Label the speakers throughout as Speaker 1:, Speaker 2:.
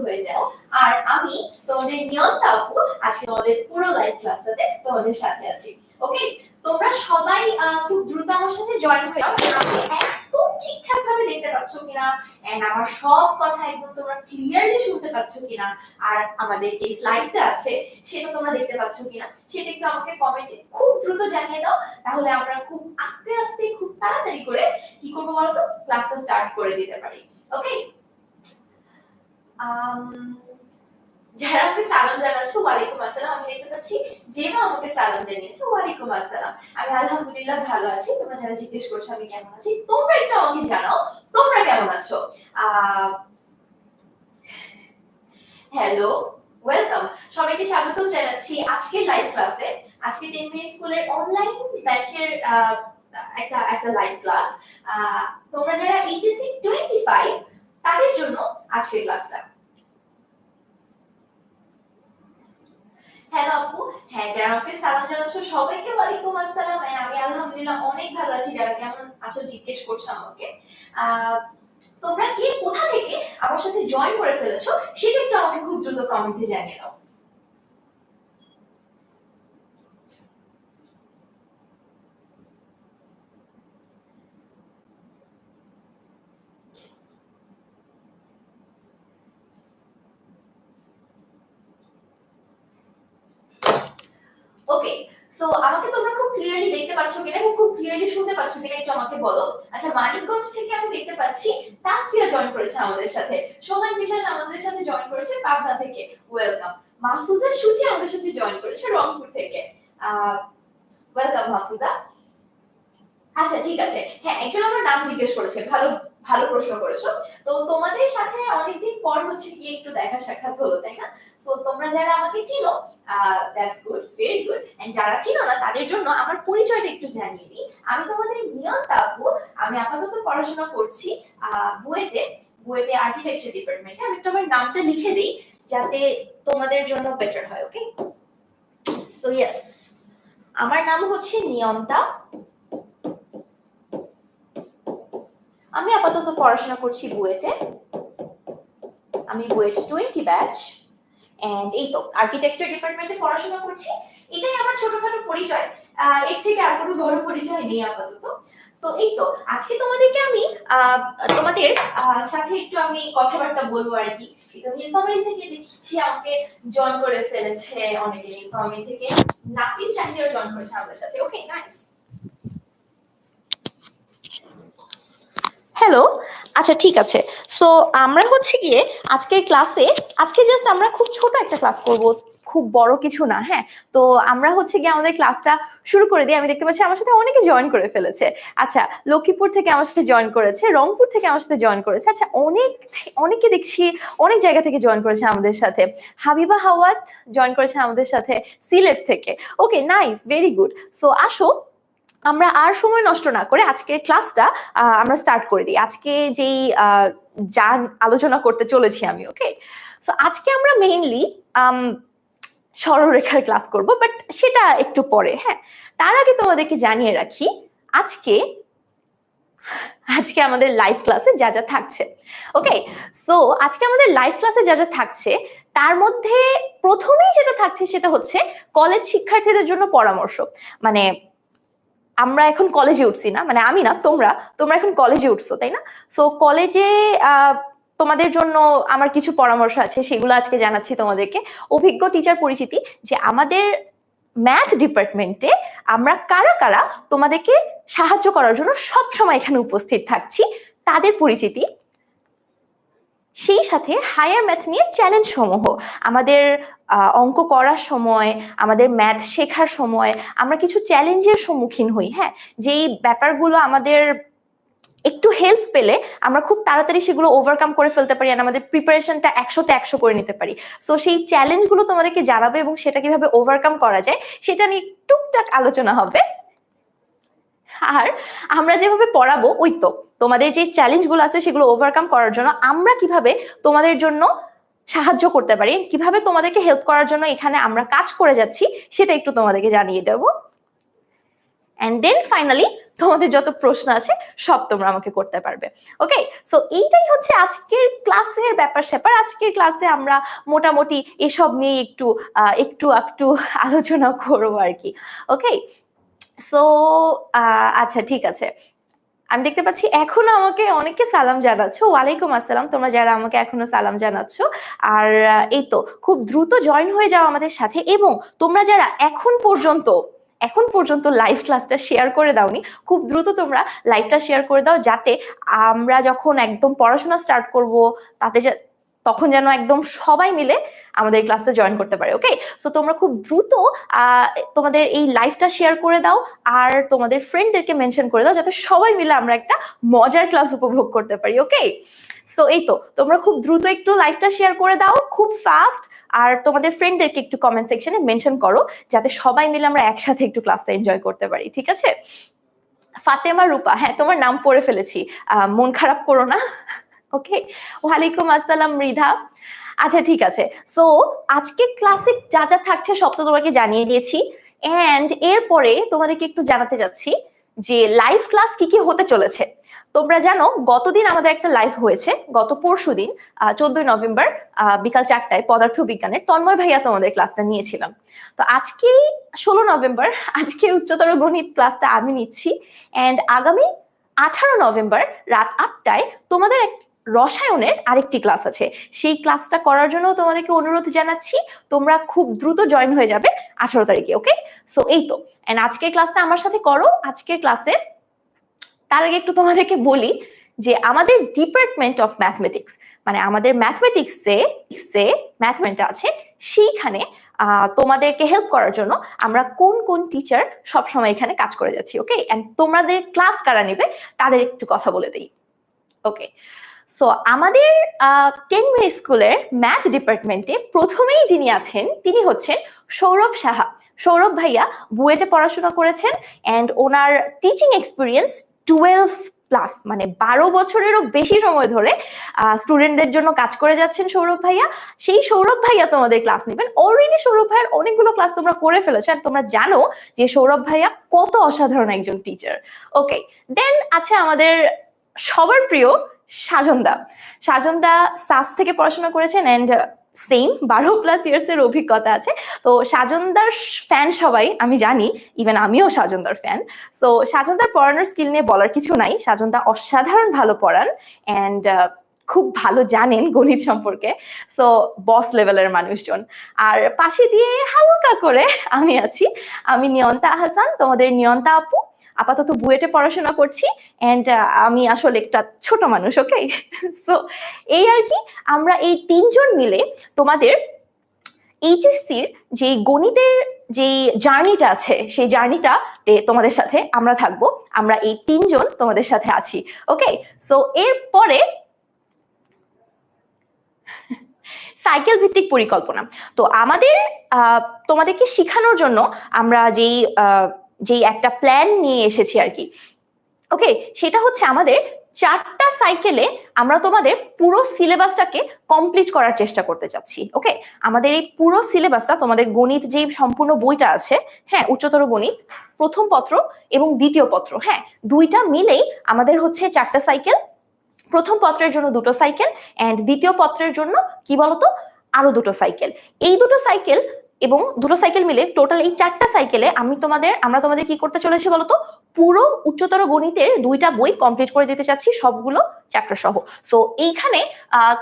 Speaker 1: হয়ে যায়। আর আমি তোমাদের নিয়ন্তা আপু আজকে তোমাদের পুরো লাইভ ক্লাসটাতে তোমাদের সাথে আছি। ওকে, তোমরা সবাই খুব দ্রুত আমার সাথে জয়েন হয়ে যাও। আমি একদম ঠিকঠাক ভাবে দেখতে পাচ্ছ কিনা, এন্ড আমার সব কথা একদম তোমরা ক্লিয়ারলি শুনতে পাচ্ছ কিনা, আর আমাদের যে স্লাইডটা আছে সেটা তোমরা দেখতে পাচ্ছ কিনা সেটা একটু আমাকে কমেন্টে খুব দ্রুত জানিয়ে দাও। তাহলে আমরা খুব আস্তে আস্তে খুব তাড়াতাড়ি করে কি করবো বলতো, ক্লাসটা স্টার্ট করে দিতে পারি। ওকে, যারা আমাকে সালাম জানাচ্ছো ওয়ালাইকুম আসসালাম। আমি দেখতে পাচ্ছি জেমা আমাকে সালাম জানিয়েছে, ওয়ালাইকুম আসসালাম। আমি আলহামদুলিল্লাহ ভালো আছি। তোমরা যারা জিজ্ঞেস করছো আমি কেমন আছি, তোমরা একটু আমাকে জানাও তোমরা কেমন আছো। হ্যালো, ওয়েলকাম, সবাইকে স্বাগতম জানাচ্ছি আজকের লাইভ ক্লাসে। আজকে 10 মিনিট স্কুলের অনলাইন ব্যাচের একটা লাইভ ক্লাস। তোমরা যারা এইচএসসি 25 তাদের জন্য আজকের ক্লাসটা। হ্যালো আপু, হ্যাঁ যারা আমাকে সালাম জানাচ্ছো সবাইকে ওয়ালাইকুম আসসালাম। আমি আলহামদুলিল্লাহ অনেক ভালো আছি। যারা কেমন আছো জিজ্ঞেস করছো আমাকে, তোমরা কে কোথা থেকে আমার সাথে জয়েন করে ফেলেছো সেটা একটু আমাকে খুব দ্রুত কমেন্টে জানিয়ে দাও। ওকে, সো আমাকে তোমরা খুব ক্লিয়ারলি দেখতে পাচ্ছ কিনা, খুব ক্লিয়ারলি শুনতে পাচ্ছ কিনা একটু আমাকে বলো। আচ্ছা, মানিকগঞ্জ থেকে আমি দেখতে পাচ্ছি তাসফিয়া জয়েন করেছে আমাদের সাথে, সোহান বিশ্বাস আমাদের সাথে জয়েন করেছে পাবনা থেকে, ওয়েলকাম। মাহফুজা সুচি আমাদের সাথে জয়েন করেছে রংপুর থেকে, ওয়েলকাম মাহফুজা। আচ্ছা ঠিক আছে, হ্যাঁ একজন আমার নাম জিজ্ঞেস করেছে, ভালো ভালো প্রশ্ন করেছো। তো তোমাদের সাথে অনেকদিন পর হচ্ছে কি একটু দেখা সাক্ষাৎ হলো, তাই না? সো তোমরা যারা আমাকে চিনো that's good, very good, and যারা চিনো না তাদের জন্য আমার পরিচয়টা একটু জানিয়ে দিই। আমি তোমাদের নিয়ন্তা আপু। আমি আপাতত পড়াশোনা করছি বুয়েটে, বুয়েটে আর্কিটেকচার ডিপার্টমেন্টে। আমি তোমার নামটা লিখে দিই যাতে তোমাদের জন্য বেটার হয়। ওকে, সো ইয়েস, আমার নাম হচ্ছে নিয়ন্তা। আমি আপাতত পড়াশোনা করছি বুয়েটে, আমি বুয়েট 20 ব্যাচ, এন্ড এই তো আর্কিটেকচার ডিপার্টমেন্টে পড়াশোনা করছি। এটাই আমার ছোটখাটো পরিচয়, এর থেকে আর কোনো বড় পরিচয় নেই আপাতত। তো এই তো আজকে তোমাদেরকে আমি তোমাদের সাথে একটু আমি কথাবার্তা বলবো আর কি। নীলফামারী থেকে দেখছি আমাকে জয়েন করে ফেলেছে অনেকে, নীলফামারী থেকে নাফিস চাহিদাও জয়েন করেছে আমাদের সাথে। ওকে, নাইস। হ্যালো, আচ্ছা ঠিক আছে। সো আমরা হচ্ছে গিয়ে আজকের ক্লাসে, আজকে জাস্ট আমরা খুব ছোট একটা ক্লাস করব, খুব বড় কিছু না। হ্যাঁ, তো আমরা হচ্ছে গিয়ে আমাদের ক্লাসটা শুরু করে দিই। আমি দেখতে পাচ্ছি আমার সাথে অনেকে জয়েন করে ফেলেছে। আচ্ছা, লক্ষ্মীপুর থেকে আমার সাথে জয়েন করেছে, রংপুর থেকে আমার সাথে জয়েন করেছে। আচ্ছা, অনেকে দেখছি অনেক জায়গা থেকে জয়েন করেছে আমাদের সাথে। হাবিবা হাওয়াত জয়েন করেছে আমাদের সাথে সিলেট থেকে। ওকে, নাইস, ভেরি গুড। সো আসো আমরা আর সময় নষ্ট না করে আজকের ক্লাসটা আমরা স্টার্ট করে দিই। আজকে যেই যা আলোচনা করতে চলেছি আমি, ওকে। সো আজকে আমরা মেইনলি সরলরেখার ক্লাস করব, বাট সেটা একটু পরে। হ্যাঁ, তার আগে তোমাদেরকে জানিয়ে রাখি আজকে আজকে আমাদের লাইভ ক্লাসে যা যা থাকছে। ওকে, সো আজকে আমাদের লাইভ ক্লাসে যা যা থাকছে তার মধ্যে প্রথমেই যেটা থাকছে সেটা হচ্ছে কলেজ শিক্ষার্থীদের জন্য পরামর্শ। মানে আমরা এখন কলেজে উঠছি না, মানে আমি না, তোমরা এখন কলেজে উঠছো, তাই না? সো কলেজে তোমাদের জন্য আমার কিছু পরামর্শ আছে, সেগুলো আজকে জানাচ্ছি তোমাদেরকে। অভিজ্ঞ টিচার পরিচিতি, যে আমাদের ম্যাথ ডিপার্টমেন্টে আমরা কারা কারা তোমাদেরকে সাহায্য করার জন্য সব সময় এখানে উপস্থিত থাকছি তাদের পরিচিতি। সেই সাথে হায়ার ম্যাথ নিয়ে চ্যালেঞ্জ সমূহ, আমাদের অঙ্ক করার সময়, আমাদের ম্যাথ শেখার সময় আমরা কিছু চ্যালেঞ্জের সম্মুখীন হই। হ্যাঁ, যেই ব্যাপারগুলো আমাদের একটু হেল্প পেলে আমরা খুব তাড়াতাড়ি সেগুলো ওভারকাম করে ফেলতে পারি, আর আমাদের প্রিপারেশনটা 100তে 100 করে নিতে পারি। সো সেই চ্যালেঞ্জগুলো তোমাদেরকে জানাবে এবং সেটা কিভাবে ওভারকাম করা যায় সেটা নিয়ে টুকটাক আলোচনা হবে। আর আমরা যেভাবে পড়াবো, ওই তো তোমাদের যে চ্যালেঞ্জগুলো আছে সেগুলো ওভারকাম করার জন্য আমরা কিভাবে তোমাদের জন্য সাহায্য করতে পারি, কিভাবে তোমাদেরকে হেল্প করার জন্য এখানে আমরা কাজ করে যাচ্ছি সেটা একটু তোমাদেরকে জানিয়ে দেব। অ্যান্ড দেন ফাইনালি তোমাদের যত প্রশ্ন আছে সব তোমরা আমাকে করতে পারবে। ওকে, সো এইটাই হচ্ছে আজকের ক্লাসের ব্যাপার স্যাপার। আজকের ক্লাসে আমরা মোটামুটি এসব নিয়ে একটু একটু আলোচনা করবো আর কি। ওকে, সো আচ্ছা ঠিক আছে, আমি দেখতে পাচ্ছি এখনো আমাকে অনেকে সালাম জানাচ্ছ। ওয়ালাইকুম আসসালাম, তোমরা যারা আমাকে এখনো সালাম জানাচ্ছ। আর এই তো খুব দ্রুত জয়েন হয়ে যাও আমাদের সাথে, এবং তোমরা যারা এখন পর্যন্ত লাইভ ক্লাসটা শেয়ার করে দাওনি, খুব দ্রুত তোমরা লাইভটা শেয়ার করে দাও, যাতে আমরা যখন একদম পড়াশোনা স্টার্ট করব তাতে তখন যেন একদম সবাই মিলে আমাদের ক্লাসটা জয়েন করতে পারে। ওকে, সো তোমরা খুব দ্রুত তোমাদের এই লাইভটা শেয়ার করে দাও, আর তোমাদের ফ্রেন্ডদেরকে মেনশন করে দাও, যাতে সবাই মিলে আমরা একটা মজার ক্লাস উপভোগ করতে পারি। ওকে, সো এই তো তোমরা খুব দ্রুত একটু লাইভটা শেয়ার করে দাও, খুব ফাস্ট, আর তোমাদের ফ্রেন্ডদেরকে একটু কমেন্ট সেকশনে মেনশন করো, যাতে সবাই মিলে আমরা একসাথে একটু ক্লাসটা এনজয় করতে পারি। ঠিক আছে? ফাতেমা রূপা, হ্যাঁ তোমার নাম পড়ে ফেলেছি, মন খারাপ করো না। ওকে, ওয়ালাইকুম আসসালাম মৃধা। আচ্ছা ঠিক আছে, সো আজকে ক্লাসে যা যা থাকছে সব তো তোমাকে জানিয়ে দিয়েছি, এন্ড এরপরে তোমাদেরকে একটু জানাতে যাচ্ছি যে লাইভ ক্লাস কি কি হতে চলেছে। তোমরা জানো গতদিন আমাদের একটা লাইভ হয়েছে, গত পরশুদিন 14 নভেম্বর বিকাল 4টায় পদার্থ বিজ্ঞানের তন্ময় ভাইয়া তোমাদের ক্লাসটা নিয়েছিলাম। তো আজকে 16 নভেম্বর, আজকে উচ্চতর গণিত ক্লাসটা আমি নিচ্ছি, এন্ড আগামী 18 নভেম্বর রাত 8টায় তোমাদের রসায়নের আরেকটি ক্লাস আছে। সেই ক্লাসটা করার জন্য তোমাদেরকে অনুরোধ জানাচ্ছি, তোমরা খুব দ্রুত জয়েন হয়ে যাবে 18 তারিখে। ওকে, সো এই তো, এন্ড আজকের ক্লাসটা আমার সাথে করো। আজকের ক্লাসে তার আগে একটু তোমাদেরকে বলি যে আমাদের ডিপার্টমেন্ট অফ ম্যাথমেটিক্স, মানে আমাদের ম্যাথমেটিক্সে ম্যাথমেটিক্স আছে, সেইখানে তোমাদেরকে হেল্প করার জন্য আমরা কোন কোন টিচার সবসময় এখানে কাজ করে যাচ্ছি। ওকে, এন্ড তোমাদের ক্লাস কারা নেবে তাদের একটু কথা বলে দিই। ওকে, সো আমাদের 10 মিনিট স্কুলের ম্যাথ ডিপার্টমেন্টে প্রথমেই যিনি আছেন তিনি হচ্ছেন সৌরভ সাহা। সৌরভ ভাইয়া বুয়েটে পড়াশোনা করেছেন, এন্ড ওনার টিচিং এক্সপিরিয়েন্স 12+, মানে 12 বছরেরও বেশি সময় ধরে স্টুডেন্টদের জন্য কাজ করে যাচ্ছেন সৌরভ ভাইয়া। সেই সৌরভ ভাইয়া তোমাদের ক্লাস নেবেন। অলরেডি সৌরভ ভাইয়ার অনেকগুলো ক্লাস তোমরা করে ফেলেছো, আর তোমরা জানো যে সৌরভ ভাইয়া কত অসাধারণ একজন টিচার। ওকে, দেন আছে আমাদের সবার প্রিয় সাজনদা। সাজনদা সাস থেকে পড়াশোনা করেছেন, এন্ড সেম 12+ ইয়ার্স এর অভিজ্ঞতা আছে। তো সাজনদার ফ্যান সবাই, আমি জানি, ইভেন আমিও সাজনদার ফ্যান। সো সাজনদার পড়ানোর স্কিল নিয়ে বলার কিছু নাই, সাজনদা অসাধারণ ভালো পড়ান, এন্ড খুব ভালো জানেন গণিত সম্পর্কে। সো বস লেভেলের মানুষজন। আর পাশে দিয়ে হালকা করে আমি আছি, আমি নিয়ন্তা হাসান, তোমাদের নিয়ন্তা আপু। আপাতত বুয়েটে পড়াশোনা করছি, এন্ড আমি আসলে একটা ছোট মানুষ। ওকে, সো এই আর কি, আমরা এই তিনজন মিলে তোমাদের এইচএসসির যে গণিতের যে জার্নিটা আছে সেই জার্নিটাতে তোমাদের সাথে আমরা থাকবো। আমরা এই তিনজন তোমাদের সাথে আছি। ওকে, সো এরপরে সাইকেল ভিত্তিক পরিকল্পনা। তো আমাদের তোমাদেরকে শেখানোর জন্য আমরা যেই একটা প্ল্যান নিয়ে এসেছি আর কি। ওকে, সেটা হচ্ছে আমাদের 4টা সাইকেলে আমরা তোমাদের পুরো সিলেবাসটাকে কমপ্লিট করার চেষ্টা করতে চাচ্ছি। ওকে, আমাদের এই পুরো সিলেবাসটা তোমাদের গণিত যে সম্পূর্ণ বইটা আছে, হ্যাঁ উচ্চতর গণিত প্রথম পত্র এবং দ্বিতীয় পত্র, হ্যাঁ দুইটা মিলেই আমাদের হচ্ছে 4টা সাইকেল। প্রথম পত্রের জন্য 2টো সাইকেল, এন্ড দ্বিতীয় পত্রের জন্য কি বলতো আরো 2টো সাইকেল। এই 2টো সাইকেল এবং 2টো সাইকেল মিলে টোটাল এই 4টা সাইকেলে আমরা তোমাদের কি করতে চলেছি বলতো, পুরো উচ্চতর গণিতের 2টা বই কমপ্লিট করে দিতে চাচ্ছি, সবগুলো চ্যাপ্টার সহ। সো এইখানে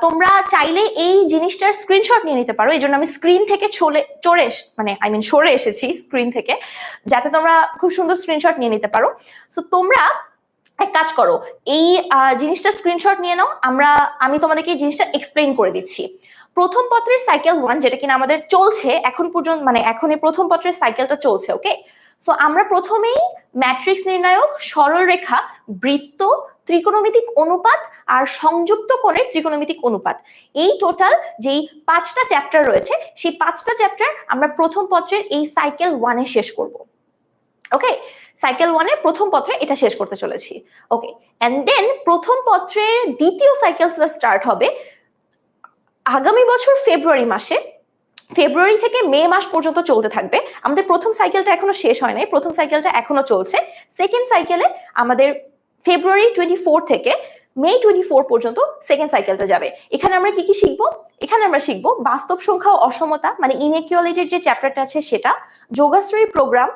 Speaker 1: তোমরা চাইলে এই জিনিসটার স্ক্রিনশট নিয়ে নিতে পারো। এই জন্য আমি স্ক্রিন থেকে সরে এসেছি স্ক্রিন থেকে, যাতে তোমরা খুব সুন্দর স্ক্রিনশট নিয়ে নিতে পারো। সো তোমরা এক কাজ করো, এই জিনিসটা স্ক্রিনশট নিয়ে নাও, আমি তোমাদেরকে এই জিনিসটা এক্সপ্লেইন করে দিচ্ছি। প্রথম পত্রের সাইকেল 1 যেটা কিনা আমাদের চলছে এখন পর্যন্ত, মানে এখন এই প্রথম পত্রের সাইকেলটা চলছে। ওকে, সো আমরা প্রথমেই ম্যাট্রিক্স নির্ণায়ক, সরলরেখা, বৃত্ত, ত্রিকোণমিতিক অনুপাত আর সংযুক্ত কোণের ত্রিকোণমিতিক অনুপাত, এই টোটাল যেই 5টা চ্যাপ্টার রয়েছে সেই 5টা চ্যাপ্টার আমরা প্রথম পত্রের এই সাইকেল 1-এ শেষ করব। ওকে, সাইকেল 1-এর প্রথম পত্রে এটা শেষ করতে চলেছি। ওকে, এন্ড দেন প্রথম পত্রের দ্বিতীয় সাইকেলটা স্টার্ট হবে আগামী বছর ফেব্রুয়ারি মাসে, ফেব্রুয়ারি থেকে মে মাস পর্যন্ত চলতে থাকবে। আমাদের প্রথম সাইকেলটা এখনো শেষ হয় নাই, প্রথম সাইকেলটা এখনো চলছে। সেকেন্ড সাইকেলে আমাদের ফেব্রুয়ারি 24 থেকে মে 24 পর্যন্ত সেকেন্ড সাইকেলটা যাবে। এখানে আমরা কি কি শিখবো? এখানে আমরা শিখবো বাস্তব সংখ্যা ও অসমতা, মানে ইনইকুয়ালিটির যে চ্যাপ্টারটা আছে সেটা, যোগাশ্রয়ী প্রোগ্রাম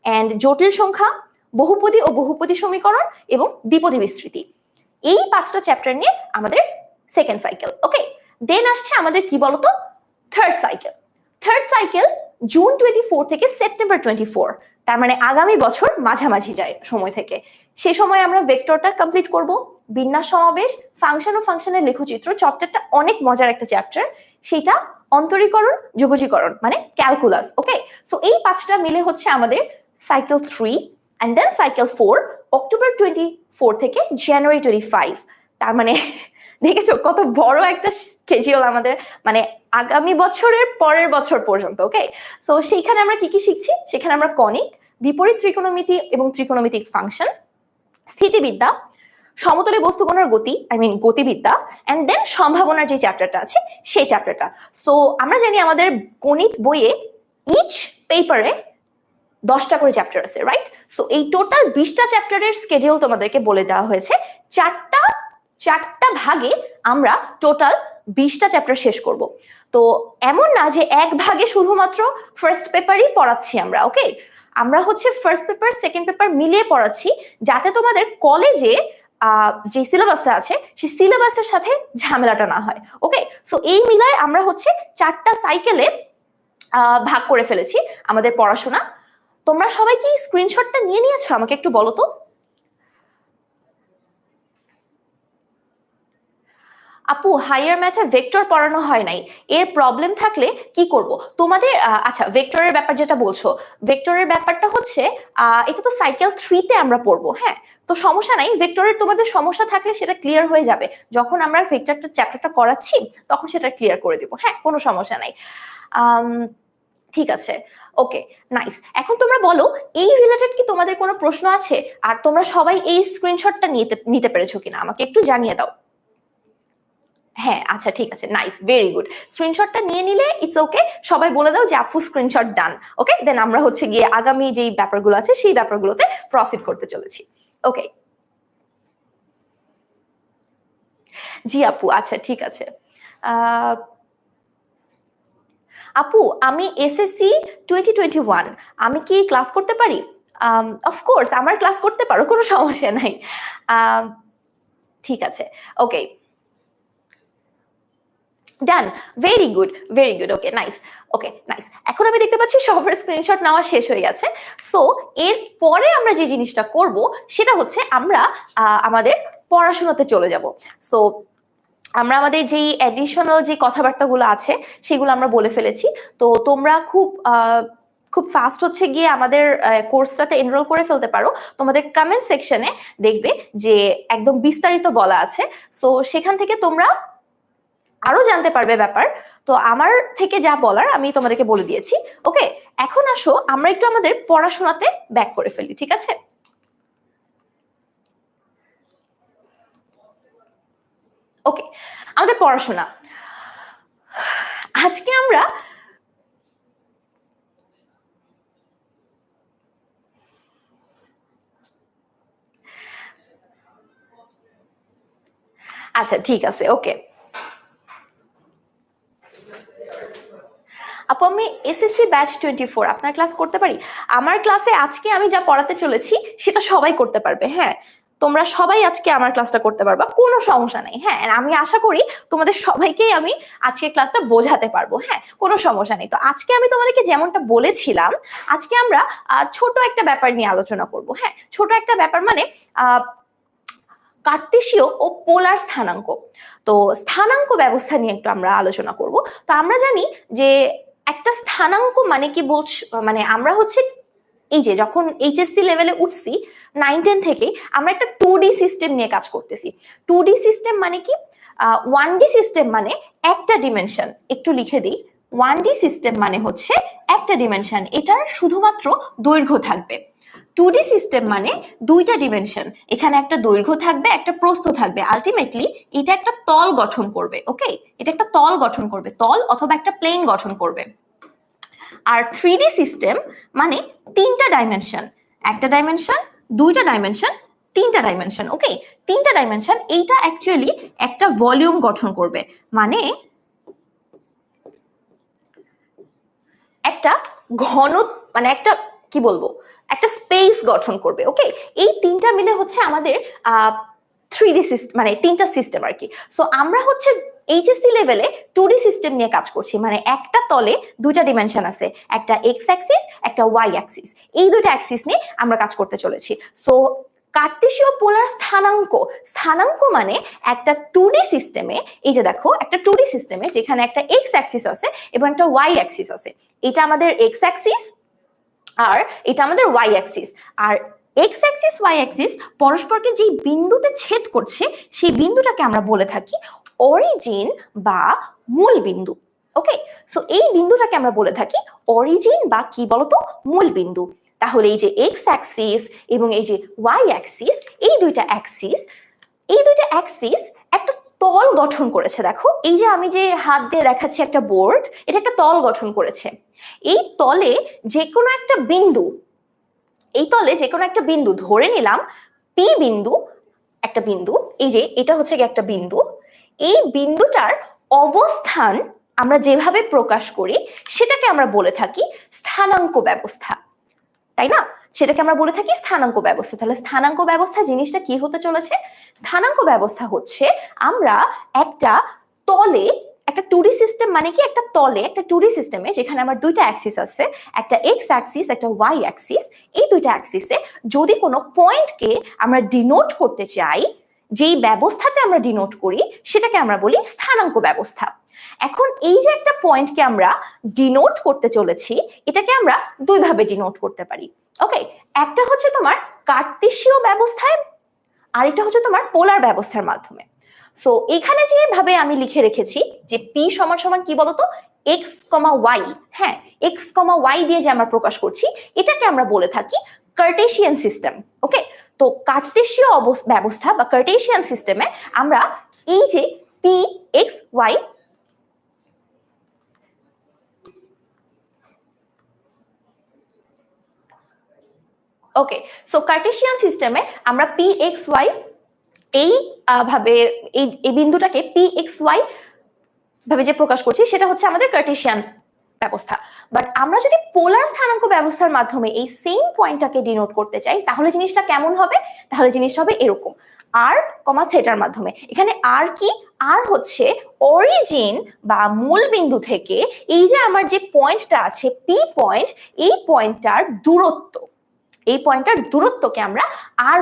Speaker 1: এন্ড জটিল সংখ্যা, বহুপদী ও বহুপদী সমীকরণ এবং দ্বিপদী বিস্তৃতি। এই 5টা চ্যাপ্টার নিয়ে আমাদের সেকেন্ড সাইকেল। ওকে, দেন আসছে আমাদের কি বলতো third cycle. Third cycle June 24 থেকে সেপ্টেম্বর 24, তার মানে আগামী বছর মাঝামাঝি যায় সময় থেকে। সে সময় আমরা ভেক্টরটা কমপ্লিট করব, বিন্যাস সমাবেশ, ফাংশন ও ফাংশনের লেখচিত্র, চ্যাপ্টারটা অনেক মজার একটা চ্যাপ্টার, সেটা অন্তরীকরণ যোগজীকরণ মানে ক্যালকুলাস। ওকে, সো এই 5টা মিলে হচ্ছে আমাদের cycle 3 and then cycle 4 October 24 থেকে জানুয়ারি 25। তার মানে দেখেছো কত বড় একটা স্কেডিউল আমাদের, মানে আগামী বছরের পরের বছর পর্যন্ত। ওকে, সো সেইখানে আমরা কি কি শিখছি? সেখানে আমরা কনিক, বিপরীত ত্রিকোণমিতি এবং ত্রিকোণমিতিক ফাংশন, স্থিতিবিদ্যা, সমতলে বস্তুকণার গতি গতিবিদ্যা, এন্ড দেন সম্ভাবনার যে চ্যাপ্টারটা আছে সেই চ্যাপ্টারটা। সো আমরা জানি আমাদের গণিত বইয়ে ইচ পেপারে 10টা করে চ্যাপ্টার আছে, রাইট? সো এই টোটাল 20টা চ্যাপ্টারের স্কেডিউল তোমাদেরকে বলে দেওয়া হয়েছে। চারটা ভাগে আমরা টোটাল 20টা চ্যাপ্টার শেষ করব। তো এমন না যে এক ভাগে শুধুমাত্র ফার্স্ট পেপারই পড়াচ্ছি আমরা। ওকে, আমরা হচ্ছে ফার্স্ট পেপার সেকেন্ড পেপার মিলিয়ে পড়াচ্ছি, যাতে তোমাদের কলেজে যে সিলেবাসটা আছে সেই সিলেবাসের সাথে ঝামেলাটা না হয়। ওকে, সো এই মিলায় আমরা হচ্ছে 4টা সাইকেলে ভাগ করে ফেলেছি আমাদের পড়াশোনা। তোমরা সবাই কি স্ক্রিনশটটা নিয়ে নিয়েছো? আমাকে একটু বলো তো। আপু, হায়ার ম্যাথে ভেক্টর পড়ানো হয় নাই, এর প্রবলেম থাকলে কি করব? তোমাদের আচ্ছা, ভেক্টরের ব্যাপার যেটা বলছো, ভেক্টরের ব্যাপারটা হচ্ছে এটা তো সাইকেল 3-তে আমরা পড়বো। হ্যাঁ, তো সমস্যা নাই, ভেক্টরের তোমাদের সমস্যা থাকলে সেটা ক্লিয়ার হয়ে যাবে যখন আমরা ভেক্টরটা চ্যাপ্টারটা করাচ্ছি, তখন সেটা ক্লিয়ার করে দিব। হ্যাঁ, কোনো সমস্যা নাই। ঠিক আছে, ওকে, নাইস। এখন তোমরা বলো এই রিলেটেড কি তোমাদের কোনো প্রশ্ন আছে? আর তোমরা সবাই এই স্ক্রিনশটটা নিতে পেরেছো কিনা আমাকে একটু জানিয়ে দাও। হ্যাঁ, আচ্ছা, ঠিক আছে, নাইস, ভেরি গুড। স্ক্রিনশটটা নিয়ে নিলে ইটস ওকে, সবাই বলে দাও যে আপু স্ক্রিনশট ডান। ওকে, দেন আমরা হচ্ছে গিয়ে আগামী যেই ব্যাপারগুলো আছে সেই ব্যাপারগুলোতে প্রসিড করতে চলেছি। ওকে, জি আপু, আচ্ছা, ঠিক আছে। আপু, আমি এসএসসি 2021, আমি কি ক্লাস করতে পারি? অফকোর্স আমার ক্লাস করতে পারো, কোনো সমস্যা নাই। ঠিক আছে, ওকে, ডান, ভেরি গুড, ভেরি গুড। ওকে, নাইস, ওকে, নাইস। এখন আমি দেখতে পাচ্ছি সবার স্ক্রিনশট নেওয়া শেষ হয়ে গেছে। সো এর পরে আমরা যে জিনিসটা করব সেটা হচ্ছে আমরা আমাদের পড়াশোনাতে চলে যাব। সো আমরা আমাদের যেই অ্যাডিশনাল যে কথাবার্তাগুলো আছে সেগুলো আমরা বলে ফেলেছি। তো তোমরা খুব ফাস্ট হচ্ছে গিয়ে আমাদের কোর্সটাতে এনরোল করে ফেলতে পারো। তোমাদের কমেন্ট সেকশনে দেখবে যে একদম বিস্তারিত বলা আছে। সো সেখান থেকে তোমরা আরো জানতে পারবে ব্যাপার। তো আমার থেকে যা বলার আমি তোমাদেরকে বলে দিয়েছি। ওকে, এখন আসো আমরা একটু আমাদের পড়াশোনাতে ব্যাক করে ফেলি, ঠিক আছে? ওকে, আমাদের পড়াশোনা আজকে আমরা আচ্ছা, ঠিক আছে, ওকে আপু, আমি এসএসসি ব্যাচ 24, আপনার ক্লাস করতে পারি? আমার ক্লাসে আজকে আমি যা পড়াতে চলেছি সেটা সবাই করতে পারবে। হ্যাঁ, তোমরা সবাই আজকে আমার ক্লাসটা করতে পারবা, কোনো সমস্যা নেই। হ্যাঁ, আমি আশা করি তোমাদের সবাইকেই আমি আজকে ক্লাসটা বোঝাতে পারবো। হ্যাঁ, কোনো সমস্যা নেই। তো আজকে আমি তোমাদেরকে যেমনটা বলেছিলাম, আজকে আমরা ছোট একটা ব্যাপার নিয়ে আলোচনা করব। হ্যাঁ, ছোট একটা ব্যাপার মানে কার্তেশীয় ও পোলার স্থানাঙ্ক। তো স্থানাঙ্ক ব্যবস্থা নিয়ে একটু আমরা আলোচনা করব। তো আমরা জানি যে একটা স্থানাঙ্ক মানে কি মানে আমরা হচ্ছে এই যে যখন এইচএসসি লেভেলে উঠছি 9-10 থেকে আমরা একটা 2D সিস্টেম নিয়ে কাজ করতেছি। 2D সিস্টেম মানে কি? 1D সিস্টেম মানে একটা ডিমেনশন। একটু লিখে দিই, 1D সিস্টেম মানে হচ্ছে একটা ডিমেনশন, এটার শুধুমাত্র দৈর্ঘ্য থাকবে। 2D সিস্টেম মানে দুইটা ডিমেনশন, এখানে একটা দৈর্ঘ্য থাকবে একটা প্রস্থ থাকবে, আলটিমেটলি এটা একটা তল গঠন করবে। ওকে, এটা একটা তল গঠন করবে, তল অথবা একটা প্লেন গঠন করবে। আর 3D সিস্টেম মানে তিনটা ডাইমেনশন, একটা ডাইমেনশন, দুইটা ডাইমেনশন, তিনটা ডাইমেনশন। ওকে, তিনটা ডাইমেনশন, এইটা অ্যাকচুয়ালি একটা ভলিউম গঠন করবে, মানে একটা ঘন, মানে একটা কি বলবো, একটা স্পেস গঠন করবে। ওকে, এই তিনটা মিলে হচ্ছে আমাদের 3D সিস্টেম, মানে তিনটা সিস্টেম আর কি। সো আমরা হচ্ছে এইচএসসি লেভেলে 2D সিস্টেম নিয়ে কাজ করছি, মানে একটা তলে দুইটা ডিমেনশন আছে, একটা এক্স অ্যাক্সিস একটা ওয়াই অ্যাক্সিস, এই দুইটা অ্যাক্সিস নিয়ে আমরা কাজ করতে চলেছি। সো কার্টেসীয় পোলার স্থানাঙ্ক, স্থানাঙ্ক মানে একটা 2D সিস্টেমে, এই যে দেখো একটা 2D সিস্টেমে যেখানে একটা এক্স অ্যাক্সিস আছে এবং একটা ওয়াই অ্যাক্সিস আছে, এটা আমাদের এক্স অ্যাক্সিস আর এটা আমাদের ওয়াই অ্যাক্সিস। আর এক্স অ্যাক্সিস ওয়াই অ্যাক্সিস পরস্পরকে যেই বিন্দুতে ছেদ করছে সেই বিন্দুটাকে আমরা বলে থাকি অরিজিন বা মূল বিন্দু। ওকে, সো এই বিন্দুটাকে আমরা বলে থাকি অরিজিন বা কি বলতো, মূল বিন্দু। তাহলে এই যে এক্স অ্যাক্সিস এবং এই যে ওয়াই অ্যাক্সিস, এই দুইটা অ্যাক্সিস, এই দুইটা অ্যাক্সিস একটা তল গঠন করেছে। দেখো এই যে আমি যে হাত দিয়ে দেখাচ্ছি একটা বোর্ড, এটা একটা তল গঠন করেছে। এই তলে যে কোনো একটা বিন্দু, এই তলে যে কোনো একটা বিন্দু ধরে নিলাম পি বিন্দু, একটা বিন্দু, এই যে এটা হচ্ছে একটা বিন্দু, এই বিন্দুটার অবস্থান আমরা যেভাবে প্রকাশ করি সেটাকে আমরা বলে থাকি স্থানাঙ্ক ব্যবস্থা, তাই না? সেটাকে আমরা বলে থাকি স্থানাঙ্ক ব্যবস্থা। তাহলে স্থানাঙ্ক ব্যবস্থা জিনিসটা কি হতে চলেছে? স্থানাঙ্ক ব্যবস্থা হচ্ছে আমরা একটা তলে, একটা 2D সিস্টেম মানে কি, একটা তলে একটা 2D সিস্টেমে যেখানে আমার দুইটা অ্যাক্সিস আছে, একটা এক্স অ্যাক্সিস একটা ওয়াই অ্যাক্সিস, এই দুইটা অ্যাক্সিসে যদি কোনো পয়েন্টকে আমরা ডিনোট করতে চাই, যেই ব্যবস্থাতে আমরা ডিনোট করি সেটাকে আমরা বলি স্থানাঙ্ক ব্যবস্থা। এখন এই যে একটা পয়েন্টকে আমরা ডিনোট করতে চলেছি, এটাকে আমরা দুইভাবে ডিনোট করতে পারি। ওকে, একটা হচ্ছে তোমার কার্টেসীয় ব্যবস্থায়, আরেকটা হচ্ছে তোমার পোলার ব্যবস্থার মাধ্যমে। সো এখানে যেভাবে আমি লিখে রেখেছি যে পি সমান সমান কি বলতো, এক্স কমা ওয়াই, হ্যাঁ এক্স কমা ওয়াই দিয়ে যে আমরা প্রকাশ করছি এটাকে আমরা বলে থাকি কার্টেসিয়ান সিস্টেম। ওকে, তো কার্টেসীয় ব্যবস্থা বা কার্টেসিয়ান সিস্টেমে আমরা এই যে পি এক্স ওয়াই, ওকে, সো কার্টেসিয়ান সিস্টেমে আমরা পি এক্স ওয়াই এই ভাবে এই বিন্দুটাকে পি এক্স ওয়াই ভাবে যে প্রকাশ করছি সেটা হচ্ছে আমাদের কার্টেসিয়ান ব্যবস্থা। বাট আমরা যদি পোলার স্থানাঙ্ক ব্যবস্থার মাধ্যমে এই সেম পয়েন্টটাকে ডিনোট করতে চাই তাহলে জিনিসটা কেমন হবে? তাহলে জিনিসটা হবে এরকম, আর কমা থেটার মাধ্যমে। এখানে আর কি, আর হচ্ছে অরিজিন বা মূল বিন্দু থেকে এই যে আমার যে পয়েন্টটা আছে পি পয়েন্ট, এই পয়েন্টটার দূরত্ব, এই পয়েন্টটার দূরত্বকে আমরা আর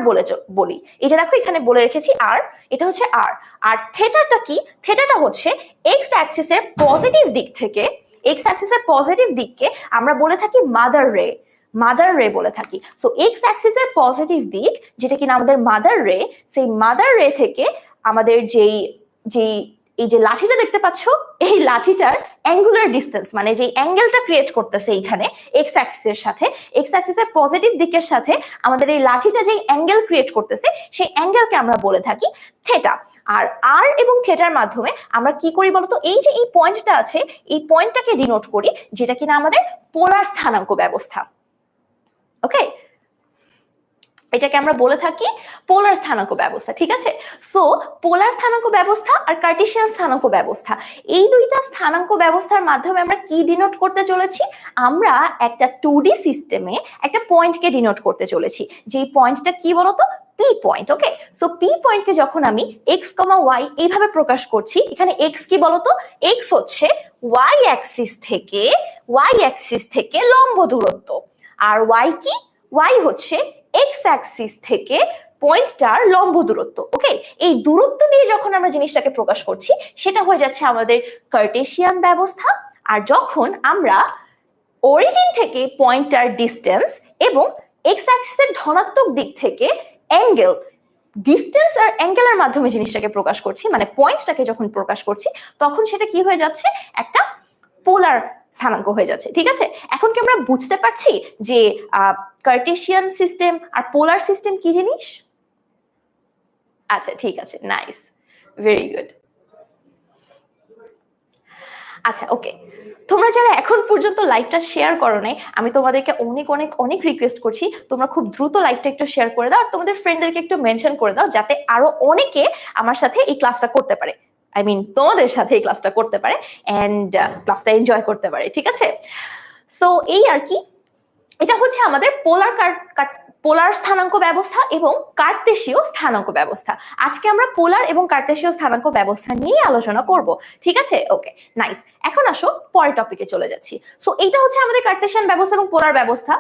Speaker 1: বলি। এই যে দেখো এখানে বলে রেখেছি আর, এটা হচ্ছে আর। আর থেটাটা কি? থেটাটা হচ্ছে এক্স অ্যাক্সিসের পজিটিভ দিক থেকে, এক্স অ্যাক্সিসের পজিটিভ দিককে আমরা বলে থাকি মাদার রে, মাদার রে বলে থাকি। সো এক্স অ্যাক্সিসের পজিটিভ দিক যেটা কিনা আমাদের মাদার রে, সেই মাদার রে থেকে আমাদের যেই যেই এই যে লাঠিটা দেখতে পাচ্ছ, এই লাঠিটার অ্যাঙ্গুলার ডিস্টেন্স মানে যে অ্যাঙ্গেলটা ক্রিয়েট করতেছে এইখানে এক্স অ্যাক্সিসের সাথে, এক্স অ্যাক্সিসের পজিটিভ দিকের সাথে আমাদের এই লাঠিটা যে অ্যাঙ্গেল ক্রিয়েট করতেছে সেই অ্যাঙ্গেলকে আমরা বলে থাকি থেটা। আর আর এবং থেটার মাধ্যমে আমরা কি করি বলতো, এই যে এই পয়েন্টটা আছে এই পয়েন্টটাকে ডিনোট করি যেটা কিনা আমাদের পোলার স্থানাঙ্ক ব্যবস্থা। ওকে, এটাকে আমরা বলে থাকি পোলার স্থানাঙ্ক ব্যবস্থা, ঠিক আছে? সো পোলার স্থানাঙ্ক ব্যবস্থা আর কার্টেসিয়ান স্থানাঙ্ক ব্যবস্থা, এই দুইটা স্থানাঙ্ক ব্যবস্থার মাধ্যমে আমরা কি ডিনোট করতে চলেছি? আমরা একটা 2D সিস্টেমে একটা পয়েন্টকে ডিনোট করতে চলেছি, যেই পয়েন্টটা কি বলতো, পি পয়েন্ট। ওকে, সো পি পয়েন্টকে যখন আমি এক্স কমা ওয়াই এইভাবে প্রকাশ করছি, এখানে এক্স কি বলতো, এক্স হচ্ছে ওয়াই অ্যাক্সিস থেকে লম্ব দূরত্ব, আর ওয়াই কি, ওয়াই হচ্ছে এক্স অ্যাক্সিস থেকে পয়েন্টটার লম্ব দূরত্ব। ওকে, এই দূরত্ব দিয়ে যখন আমরা জিনিসটাকে প্রকাশ করছি সেটা হয়ে যাচ্ছে আমাদের কার্টেসিয়ান ব্যবস্থা। আর যখন আমরা অরিজিন থেকে পয়েন্টটার ডিস্টেন্স এবং এক্স অ্যাক্সিসের ধনাত্মক দিক থেকে অ্যাঙ্গেল, ডিস্টেন্স আর অ্যাঙ্গেলের মাধ্যমে জিনিসটাকে প্রকাশ করছি, মানে পয়েন্টটাকে যখন প্রকাশ করছি তখন সেটা কি হয়ে যাচ্ছে, একটা পোলার স্থানাঙ্ক হয়ে যাচ্ছে, ঠিক আছে? এখন কি আমরা বুঝতে পারছি যে কার্টেশিয়ান সিস্টেম আর পোলার সিস্টেম কি জিনিস? আচ্ছা ঠিক আছে, নাইস, ভেরি গুড। আচ্ছা ওকে, তোমরা যারা এখন পর্যন্ত লাইভটা শেয়ার করো নাই, আমি তোমাদেরকে অনেক অনেক অনেক রিকোয়েস্ট করছি তোমরা খুব দ্রুত লাইভটা একটু শেয়ার করে দাও আর তোমাদের ফ্রেন্ডদেরকে একটু মেনশন করে দাও যাতে আরো অনেকে আমার সাথে এই ক্লাসটা করতে পারে, আই মিন তোমাদের সাথে এই ক্লাসটা করতে পারে এন্ড ক্লাসটা এনজয় করতে পারে, ঠিক আছে? সো এই আর কি, এটা হচ্ছে আমাদের পোলার স্থানাঙ্ক ব্যবস্থা এবং কার্তেশীয় স্থানাঙ্ক ব্যবস্থা। আজকে আমরা পোলার এবং কার্তেশীয় স্থানাঙ্ক ব্যবস্থা নিয়ে আলোচনা করব, ঠিক আছে? Okay nice. এখন আসো পরের টপিকে চলে যাচ্ছি। সো এইটা হচ্ছে আমাদের কার্তেশিয়ান ব্যবস্থা এবং পোলার ব্যবস্থা।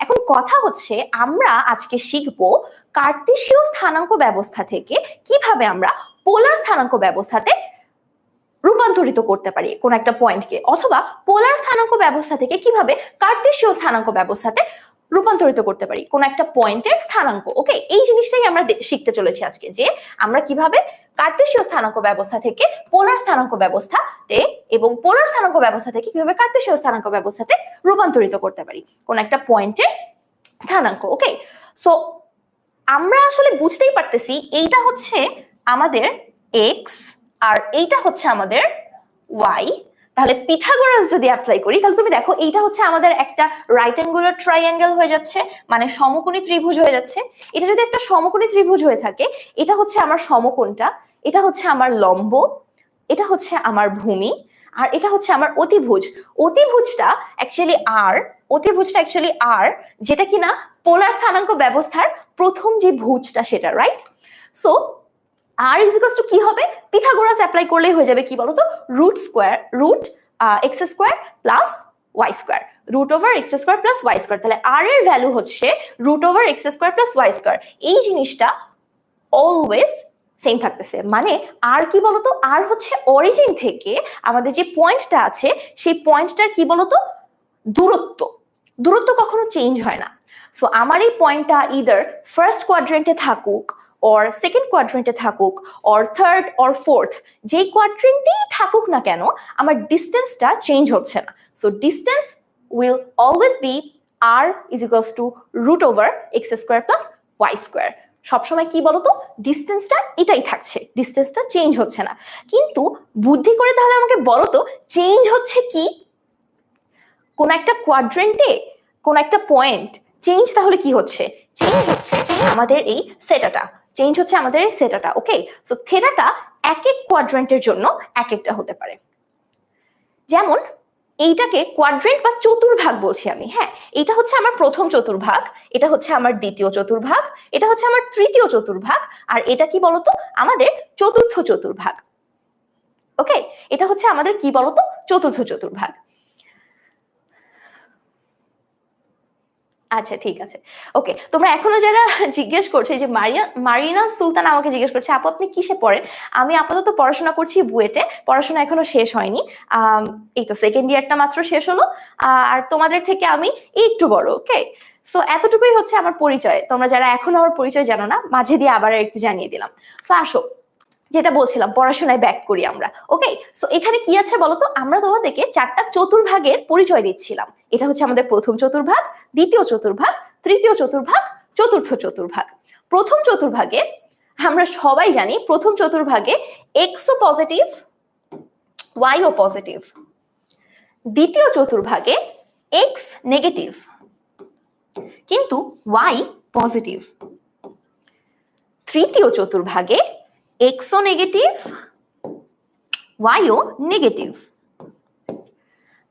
Speaker 1: এখন কথা হচ্ছে আমরা আজকে শিখবো কার্তেশীয় স্থানাঙ্ক ব্যবস্থা থেকে কিভাবে আমরা পোলার স্থানাঙ্ক ব্যবস্থাতে রূপান্তরিত করতে পারি কোন একটা পয়েন্টকে, অথবা পোলার স্থানাঙ্ক ব্যবস্থা থেকে কিভাবে কার্তেশীয় স্থানাঙ্ক ব্যবস্থাতে রূপান্তরিত করতে পারি কোন একটা পয়েন্টের স্থানাঙ্ক। ওকে, এই জিনিসটাই আমরা শিখতে চলেছি আজকে, যে আমরা কিভাবে কার্তেশীয় স্থানাঙ্ক ব্যবস্থা থেকে পোলার স্থানাঙ্ক ব্যবস্থাতে এবং পোলার স্থানাঙ্ক ব্যবস্থা থেকে কিভাবে কার্তেশীয় স্থানাঙ্ক ব্যবস্থাতে রূপান্তরিত করতে পারি কোন একটা পয়েন্টের স্থানাঙ্ক। ওকে, সো আমরা আসলে বুঝতেই পারতেছি এইটা হচ্ছে আমাদের এক্স আর এইটা হচ্ছে আমাদের ওয়াই। তাহলে পিথাগোরাস যদি অ্যাপ্লাই করি তাহলে তুমি দেখো এইটা হচ্ছে আমাদের একটা রাইট অ্যাঙ্গুলার ট্রাইঅ্যাঙ্গেল হয়ে যাচ্ছে, মানে সমকোণী ত্রিভুজ হয়ে যাচ্ছে। এটা যদি একটা সমকোণী ত্রিভুজ হয়ে থাকে, এটা হচ্ছে আমার সমকোণটা, এটা হচ্ছে আমার লম্ব, এটা হচ্ছে আমার ভূমি, আর এটা হচ্ছে আমার অতিভুজ। অতিভুজটা অ্যাকচুয়ালি আর, যেটা কিনা পোলার স্থানাঙ্ক ব্যবস্থার প্রথম যে ভুজটা সেটা, right? So r is equals to কি হবে? পিথাগোরাস অ্যাপ্লাই করলেই হয়ে যাবে কি বলতো? Root x square plus y square, root over x square plus y square. তাহলে আর এর ভ্যালু হচ্ছে root over x square plus y square. এই জিনিসটা অলওয়েজ সেম থাকতেছে, মানে আর কি বলতো? আর হচ্ছে অরিজিন থেকে আমাদের যে পয়েন্টটা আছে সেই পয়েন্টটার কি বলতো? দূরত্ব কখনো চেঞ্জ হয় না। সো আমার এই পয়েন্টটা ইদার ফার্স্ট কোয়াড্রেন্টে থাকুক or সেকেন্ড কোয়াড্রেন্টে থাকুক or থার্ড or ফোর্থ, যেই কোয়াড্রেন্টেই থাকুক না কেন আমার ডিস্টেন্সটা চেঞ্জ হচ্ছে না। So distance will always be r is equals to root over x square plus y square. সবসময় কি বলতো? ডিস্টেন্সটা এটাই থাকছে, ডিস্টেন্সটা চেঞ্জ হচ্ছে না। কিন্তু বুদ্ধি করে তাহলে আমাকে বলতো চেঞ্জ হচ্ছে কি? কোন একটা কোয়াড্রেন্টে কোন একটা পয়েন্ট চেঞ্জ তাহলে কি হচ্ছে? চেঞ্জ হচ্ছে আমাদের এই সেটাটা, চেঞ্জ হচ্ছে আমাদের এই সেটাটা। ওকে, সো থেটাটা এক এক কোয়াড্রেন্টের জন্য এক একটা হতে পারে। যেমন এইটাকে কোয়াড্রেন্ট বা চতুর্ভাগ বলছি আমি, হ্যাঁ? এটা হচ্ছে আমার প্রথম চতুর্ভাগ, এটা হচ্ছে আমার দ্বিতীয় চতুর্ভাগ, এটা হচ্ছে আমার তৃতীয় চতুর্ভাগ, আর এটা কি বলতো? আমাদের চতুর্থ চতুর্ভাগ। ওকে, এটা হচ্ছে আমাদের কি বলতো? চতুর্থ চতুর্ভাগ। আচ্ছা ঠিক আছে, ওকে। তোমরা এখনো যারা জিজ্ঞেস করছো, যে মারিনা সুলতান আমাকে জিজ্ঞেস করছে আপু আপনি কিসে পড়েন? আমি আপাতত পড়াশোনা করছি বুয়েটে, পড়াশোনা এখনো শেষ হয়নি। এই তো সেকেন্ড ইয়ারটা মাত্র শেষ হলো, আর তোমাদের থেকে আমি একটু বড়। ওকে, সো এতটুকুই হচ্ছে আমার পরিচয়। তোমরা যারা এখনো আমার পরিচয় জানো না, মাঝে দিয়ে আবার একটু জানিয়ে দিলাম। সো আসো, যেটা বলছিলাম, পড়াশোনায় ব্যাক করি আমরা। ওকে, সো এখানে কি আছে বলতো? আমরা তোমাদেরকে চারটা চতুর্ভাগের পরিচয় দিচ্ছিলাম। এটা হচ্ছে আমাদের প্রথম চতুর্ভাগ, দ্বিতীয় চতুর্ভাগ, তৃতীয় চতুর্ভাগ, চতুর্থ চতুর্ভাগ। প্রথম চতুর্ভাগে আমরা সবাই জানি, প্রথম চতুর্ভাগে এক্স ও পজিটিভ, ওয়াই ও পজিটিভ। দ্বিতীয় চতুর্ভাগে এক্স নেগেটিভ কিন্তু ওয়াই পজিটিভ। তৃতীয় চতুর্ভাগে এক্সও নেগেটিভ, ওয়াইও নেগেটিভ।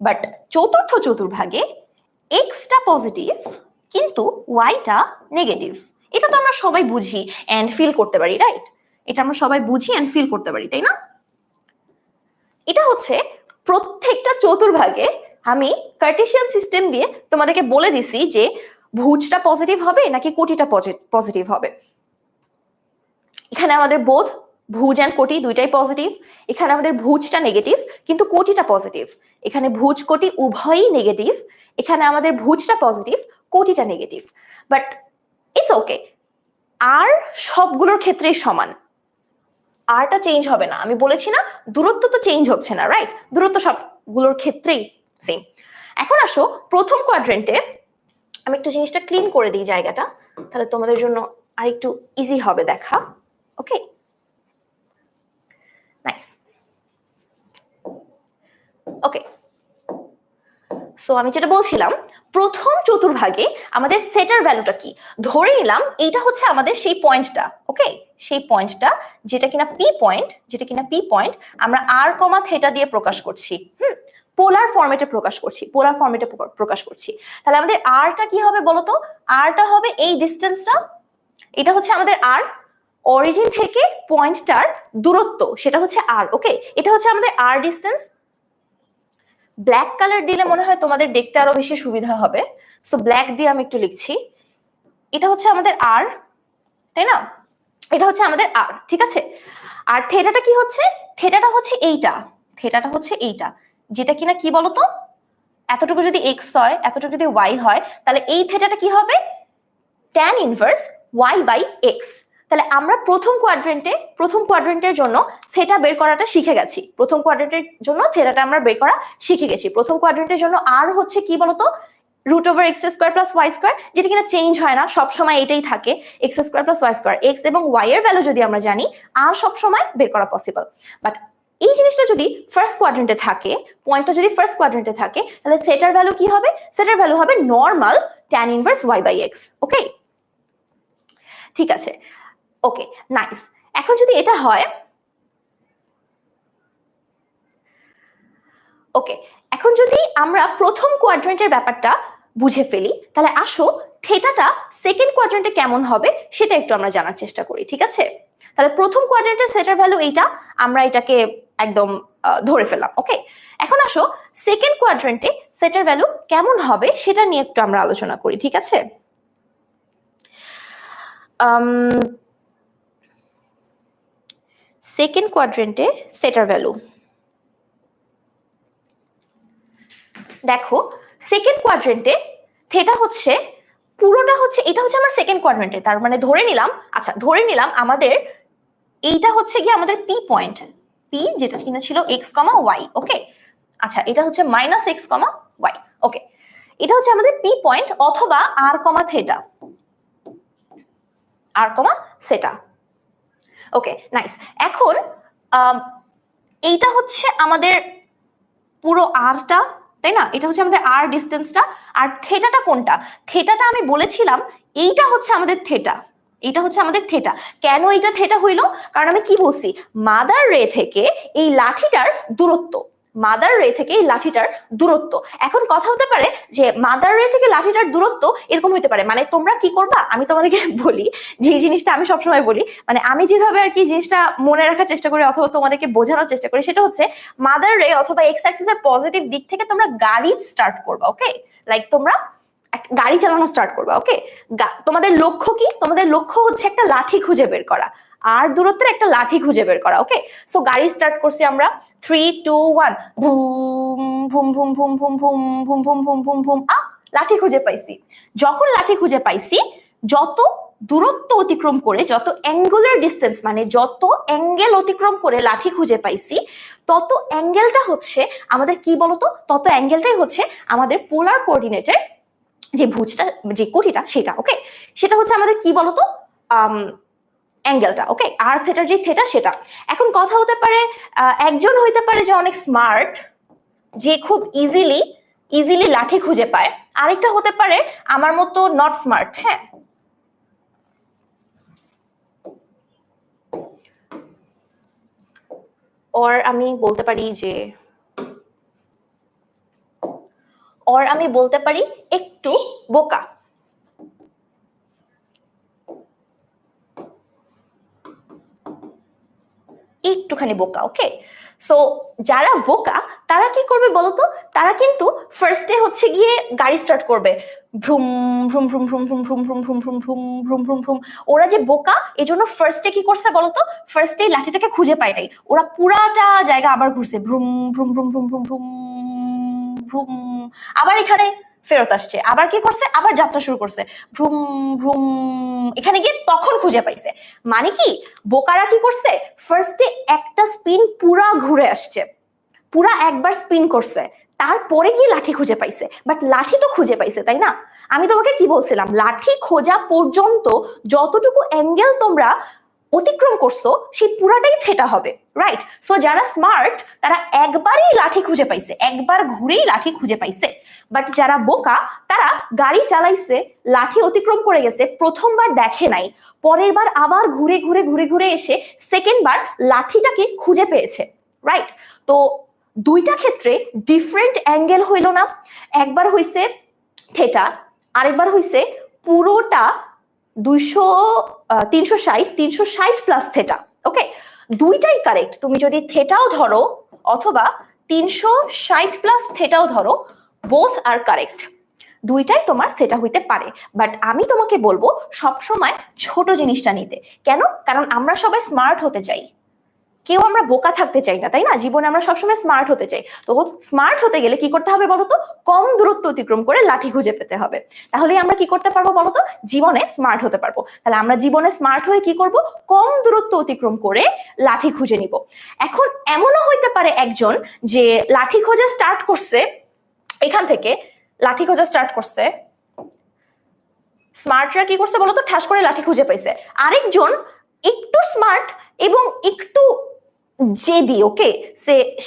Speaker 1: বাট চতুর্থ চতুর্ভাগে এক্সটা পজিটিভ কিন্তু ওয়াইটা নেগেটিভ। এটা তো আমরা সবাই বুঝি এন্ড ফিল করতে পারি, রাইট? এটা আমরা সবাই বুঝি এন্ড ফিল করতে পারি, তাই না? এটা হচ্ছে প্রত্যেকটা চতুর্ভাগে আমি কার্টেশিয়ান সিস্টেম দিয়ে তোমাদেরকে বলে দিছি যে ভুজটা পজিটিভ হবে নাকি কোটিটা পজিটিভ হবে। এখানে আমাদের বোধ ভুজ এন্ড কোটি দুইটাই পজিটিভ, এখানে আমাদের ভুজটা নেগেটিভ কিন্তু কোটিটা পজিটিভ। এখানে ভুজ কোটি উভয়ই নেগেটিভ, এখানে আমাদের ভুজটা পজিটিভ, কোটিটা নেগেটিভ। বাট ইটস ওকে, আর সবগুলোর ক্ষেত্রেই সমান, আরটা চেঞ্জ হবে না। আমি বলেছি না দূরত্ব তো চেঞ্জ হচ্ছে না, রাইট? দূরত্ব সবগুলোর ক্ষেত্রেই সেম। এখন আসো প্রথম কোয়াড্রেন্টে, আমি একটু জিনিসটা ক্লিন করে দিই জায়গাটা, তাহলে তোমাদের জন্য আর একটু ইজি হবে দেখা। ওকে, নাইস। ওকে, সো আমি যেটা বলছিলাম, প্রথম চতুর্ভাগে আমাদের থেটার ভ্যালুটা কি, ধরে নিলাম এইটা হচ্ছে আমাদের সেই পয়েন্টটা। ওকে, সেই পয়েন্টটা যেটা কিনা পি পয়েন্ট, যেটা কিনা পি পয়েন্ট আমরা আর কমা থেটা দিয়ে প্রকাশ করছি। পোলার ফরম্যাটে প্রকাশ করছি, পোলার ফরম্যাটে প্রকাশ করছি। তাহলে আমাদের আরটা কি হবে বলতো? আরটা হবে এই ডিসটেন্সটা, এটা হচ্ছে আমাদের আর, অরিজিন থেকে পয়েন্টটার দূরত্ব সেটা হচ্ছে আর। ওকে, এটা হচ্ছে আমাদের আর ডিসটেন্স। ব্ল্যাক কালার দিলে মনে হয় তোমাদের দেখতে আরো বেশি সুবিধা হবে, সো ব্ল্যাক দিয়ে আমি একটু লিখছি। এটা হচ্ছে আমাদের আর, তাই না? এটা হচ্ছে আমাদের আর, ঠিক আছে? আর থেটাটা কি হচ্ছে? থেটাটা হচ্ছে এইটা, থেটাটা হচ্ছে এইটা, যেটা কিনা কি বলতো, এতটুকু যদি এক্স হয়, এতটুকু যদি ওয়াই হয়, তাহলে এই থেটাটা কি হবে? Tan inverse y by x. তাহলে আমরা প্রথম কোয়াড্রেন্টের জন্য থেটা বের করাটা শিখে গেছি। প্রথম কোয়াড্রেন্টের জন্য থেটাটা আমরা বের করা শিখে গেছি। প্রথম কোয়াড্রেন্টের জন্য আর হচ্ছে কি বলতো, root over x square plus y square, যেটা কিনা চেঞ্জ হয় না, সবসময় এটাই থাকে, x square plus y square. X এবং ওয়াই এর ভ্যালু যদি আমরা জানি, আর সবসময় বের করা পসিবল। বাট এই জিনিসটা যদি ফার্স্ট কোয়াড্রেন্টে থাকে, পয়েন্টটা যদি ফার্স্ট কোয়াড্রেন্টে থাকে, তাহলে থেটার ভ্যালু কি হবে? থেটার ভ্যালু হবে normal tan inverse y by x. Okay, ঠিক আছে। Okay, nice. এখন যদি এটা হয়, ওকে, এখন যদি আমরা প্রথম কোয়াড্রেন্টের ব্যাপারটা বুঝে ফেলি, তাহলে আসো থেটাটা সেকেন্ড কোয়াড্রেন্টে কেমন হবে সেটা একটু আমরা জানার চেষ্টা করি, ঠিক আছে? তাহলে প্রথম কোয়াড্রেন্টের থেটার ভ্যালু এইটা, আমরা এটাকে একদম ধরে ফেললাম। ওকে, এখন আসো সেকেন্ড কোয়াড্রেন্টে থেটার ভ্যালু কেমন হবে সেটা নিয়ে একটু আমরা আলোচনা করি, ঠিক আছে? সেকেন্ড কোয়াড্রেন্টে থেটার ভ্যালু দেখো, সেকেন্ড কোয়াড্রেন্টে থেটা হচ্ছে পুরোটা হচ্ছে, এটা হচ্ছে আমার সেকেন্ড কোয়াড্রেন্টে, তার মানে ধরে নিলাম, আচ্ছা ধরে নিলাম আমাদের এইটা হচ্ছে কি আমাদের পি পয়েন্ট, পি যেটা কিনা ছিল এক্স কমা ওয়াই। ওকে, আচ্ছা এটা হচ্ছে মাইনাস এক্স কমা ওয়াই। ওকে, এটা হচ্ছে আমাদের পি পয়েন্ট অথবা আর কমা থেটা, আর কমা সেটা। ওকে, নাইস। এখন এইটা হচ্ছে আমাদের পুরো আরটা, তাই না? এটা হচ্ছে আমাদের আর ডিসটেন্সটা। আর থেটাটা কোনটা? থেটাটা আমি বলেছিলাম এইটা হচ্ছে আমাদের থেটা, এটা হচ্ছে আমাদের থেটা। কেন এটা থেটা হইলো? কারণ আমি কি বলছি, মাদার রে থেকে এই লাঠিটার দূরত্ব, মাদার রে থেকে এই লাঠিটার দূরত্ব। এখন কথা হতে পারে যে মাদার রে থেকে লাঠিটার দূরত্ব এরকম হতে পারে, মানে তোমরা কি করবা, আমি তোমাদেরকে বলি যে জিনিসটা আমি সবসময় বলি, মানে আমি যেভাবে আর কি জিনিসটা মনে রাখার চেষ্টা করি অথবা তোমাদেরকে বোঝানোর চেষ্টা করি, সেটা হচ্ছে মাদার রে অথবা এক্স অ্যাক্সিসের পজিটিভ দিক থেকে তোমরা গাড়ি স্টার্ট করবা। ওকে, লাইক তোমরা গাড়ি চালানো স্টার্ট করবা। ওকে, তোমাদের লক্ষ্য কি? তোমাদের লক্ষ্য হচ্ছে একটা লাঠি খুঁজে বের করা, আর দূরত্বের একটা লাঠি খুঁজে বের করা। ওকে, সো গাড়ি স্টার্ট করছি আমরা, 3 2 1, ভুম ভুম ভুম ভুম ভুম ভুম ভুম ভুম ভুম ভুম ভুম। লাঠি খুঁজে পাইছি। যখন লাঠি খুঁজে পাইছি, যত দূরত্ব অতিক্রম করে, যত অ্যাঙ্গুলার ডিস্টেন্স মানে যত অ্যাঙ্গেল অতিক্রম করে লাঠি খুঁজে পাইছি, তত অ্যাঙ্গেলটা হচ্ছে আমাদের কি বলতো, তত অ্যাঙ্গেলটাই হচ্ছে আমাদের পোলার কোঅর্ডিনেটের যে ভুজটা, যে কোটিটা সেটা। ওকে, সেটা হচ্ছে আমাদের কি বলতো, অ্যাঙ্গেলটা। ওকে, আর থেটার যে থেটা সেটা। এখন কথা হতে পারে, একজন হইতে পারে যে অনেক স্মার্ট, যে খুব ইজিলি লাঠি খুঁজে পায়, আরেকটা হতে পারে আমার মতো নট স্মার্ট। হ্যাঁ, ওর আমি বলতে পারি যে, ওর আমি বলতে পারি একটু বোকা। একটুখানি বোকা। ওকে, সো যারা বোকা তারা কি করবে বলতো, তারা কিন্তু ফার্স্টে হচ্ছে গিয়ে গাড়ি স্টার্ট করবে, vroom vroom vroom vroom vroom vroom vroom vroom vroom vroom vroom vroom vroom. ওরা যে বোকা এজন্য ফার্স্টে কি করছে বলতো, ফার্স্টে লাঠিটাকে খুঁজে পায় নাই, ওরা পুরাটা জায়গা আবার ঘুরছে, vroom vroom vroom vroom vroom vroom vroom, আবার এখানে ফেরত আসছে, আবার কি করছে, আবার যাত্রা শুরু করছে, ভ্রুম ভ্রুম, এখানে গিয়ে তখন খুঁজে পাইছে। মানে কি, বোকারা কি করছে, ফার্স্টে একটা স্পিন পুরা ঘুরে আসছে, পুরা একবার স্পিন করছে, তারপরে গিয়ে লাঠি খুঁজে পাইছে, বাট লাঠি তো খুঁজে পাইছে, তাই না? আমি তোমাকে কি বলছিলাম, লাঠি খোঁজা পর্যন্ত যতটুকু অ্যাঙ্গেল তোমরা অতিক্রম করছো সেই পুরাটাই থেটা হবে, রাইট? সো যারা স্মার্ট তারা একবারই লাঠি খুঁজে পাইছে, একবার ঘুরেই লাঠি খুঁজে পাইছে। বাট যারা বোকা তারা গাড়ি চালাইছে, লাঠি অতিক্রম করে গেছে, প্রথমবার দেখে নাই, পরের বার আবার ঘুরে ঘুরে ঘুরে ঘুরে এসে সেকেন্ড বার লাঠিটাকে খুঁজে পেয়েছে, রাইট? তো দুইটা ক্ষেত্রে ডিফারেন্ট অ্যাঙ্গেল হইল না? একবার হইছে থেটা, আরেকবার হইছে পুরোটা 360 প্লাস থেটা। ওকে, দুইটাই কারেক্ট। তুমি যদি থেটাও ধরো অথবা 360 প্লাস থেটাও ধরো, বোথ আর কারেক্ট, দুইটাই তোমার থেটা হইতে পারে। বাট আমি তোমাকে বলবো সবসময় ছোট জিনিসটা নিতে। কেন? কারণ আমরা সবাই স্মার্ট হতে চাই, কেউ আমরা বোকা থাকতে চাই না, তাই না? জীবনে আমরা সবসময় স্মার্ট হতে চাই। তো স্মার্ট হতে গেলে কি করতে হবে বলতো? কম দূরত্ব অতিক্রম করে লাঠি খুঁজে পেতে হবে। তাহলে আমরা কি করতে পারবো বলতো? জীবনে স্মার্ট হতে পারবো। তাহলে আমরা জীবনে স্মার্ট হয়ে কি করব? কম দূরত্ব অতিক্রম করে লাঠি খুঁজে নিব। এখন এমনও হইতে পারে একজন যে লাঠি খোঁজা স্টার্ট করছে, এখান থেকে লাঠি খোঁজা স্টার্ট করছে, স্মার্টরা কি করছে বলতো? ঠাস করে লাঠি খুঁজে পাইছে। আরেকজন একটু স্মার্ট এবং একটু জেদি, ওকে,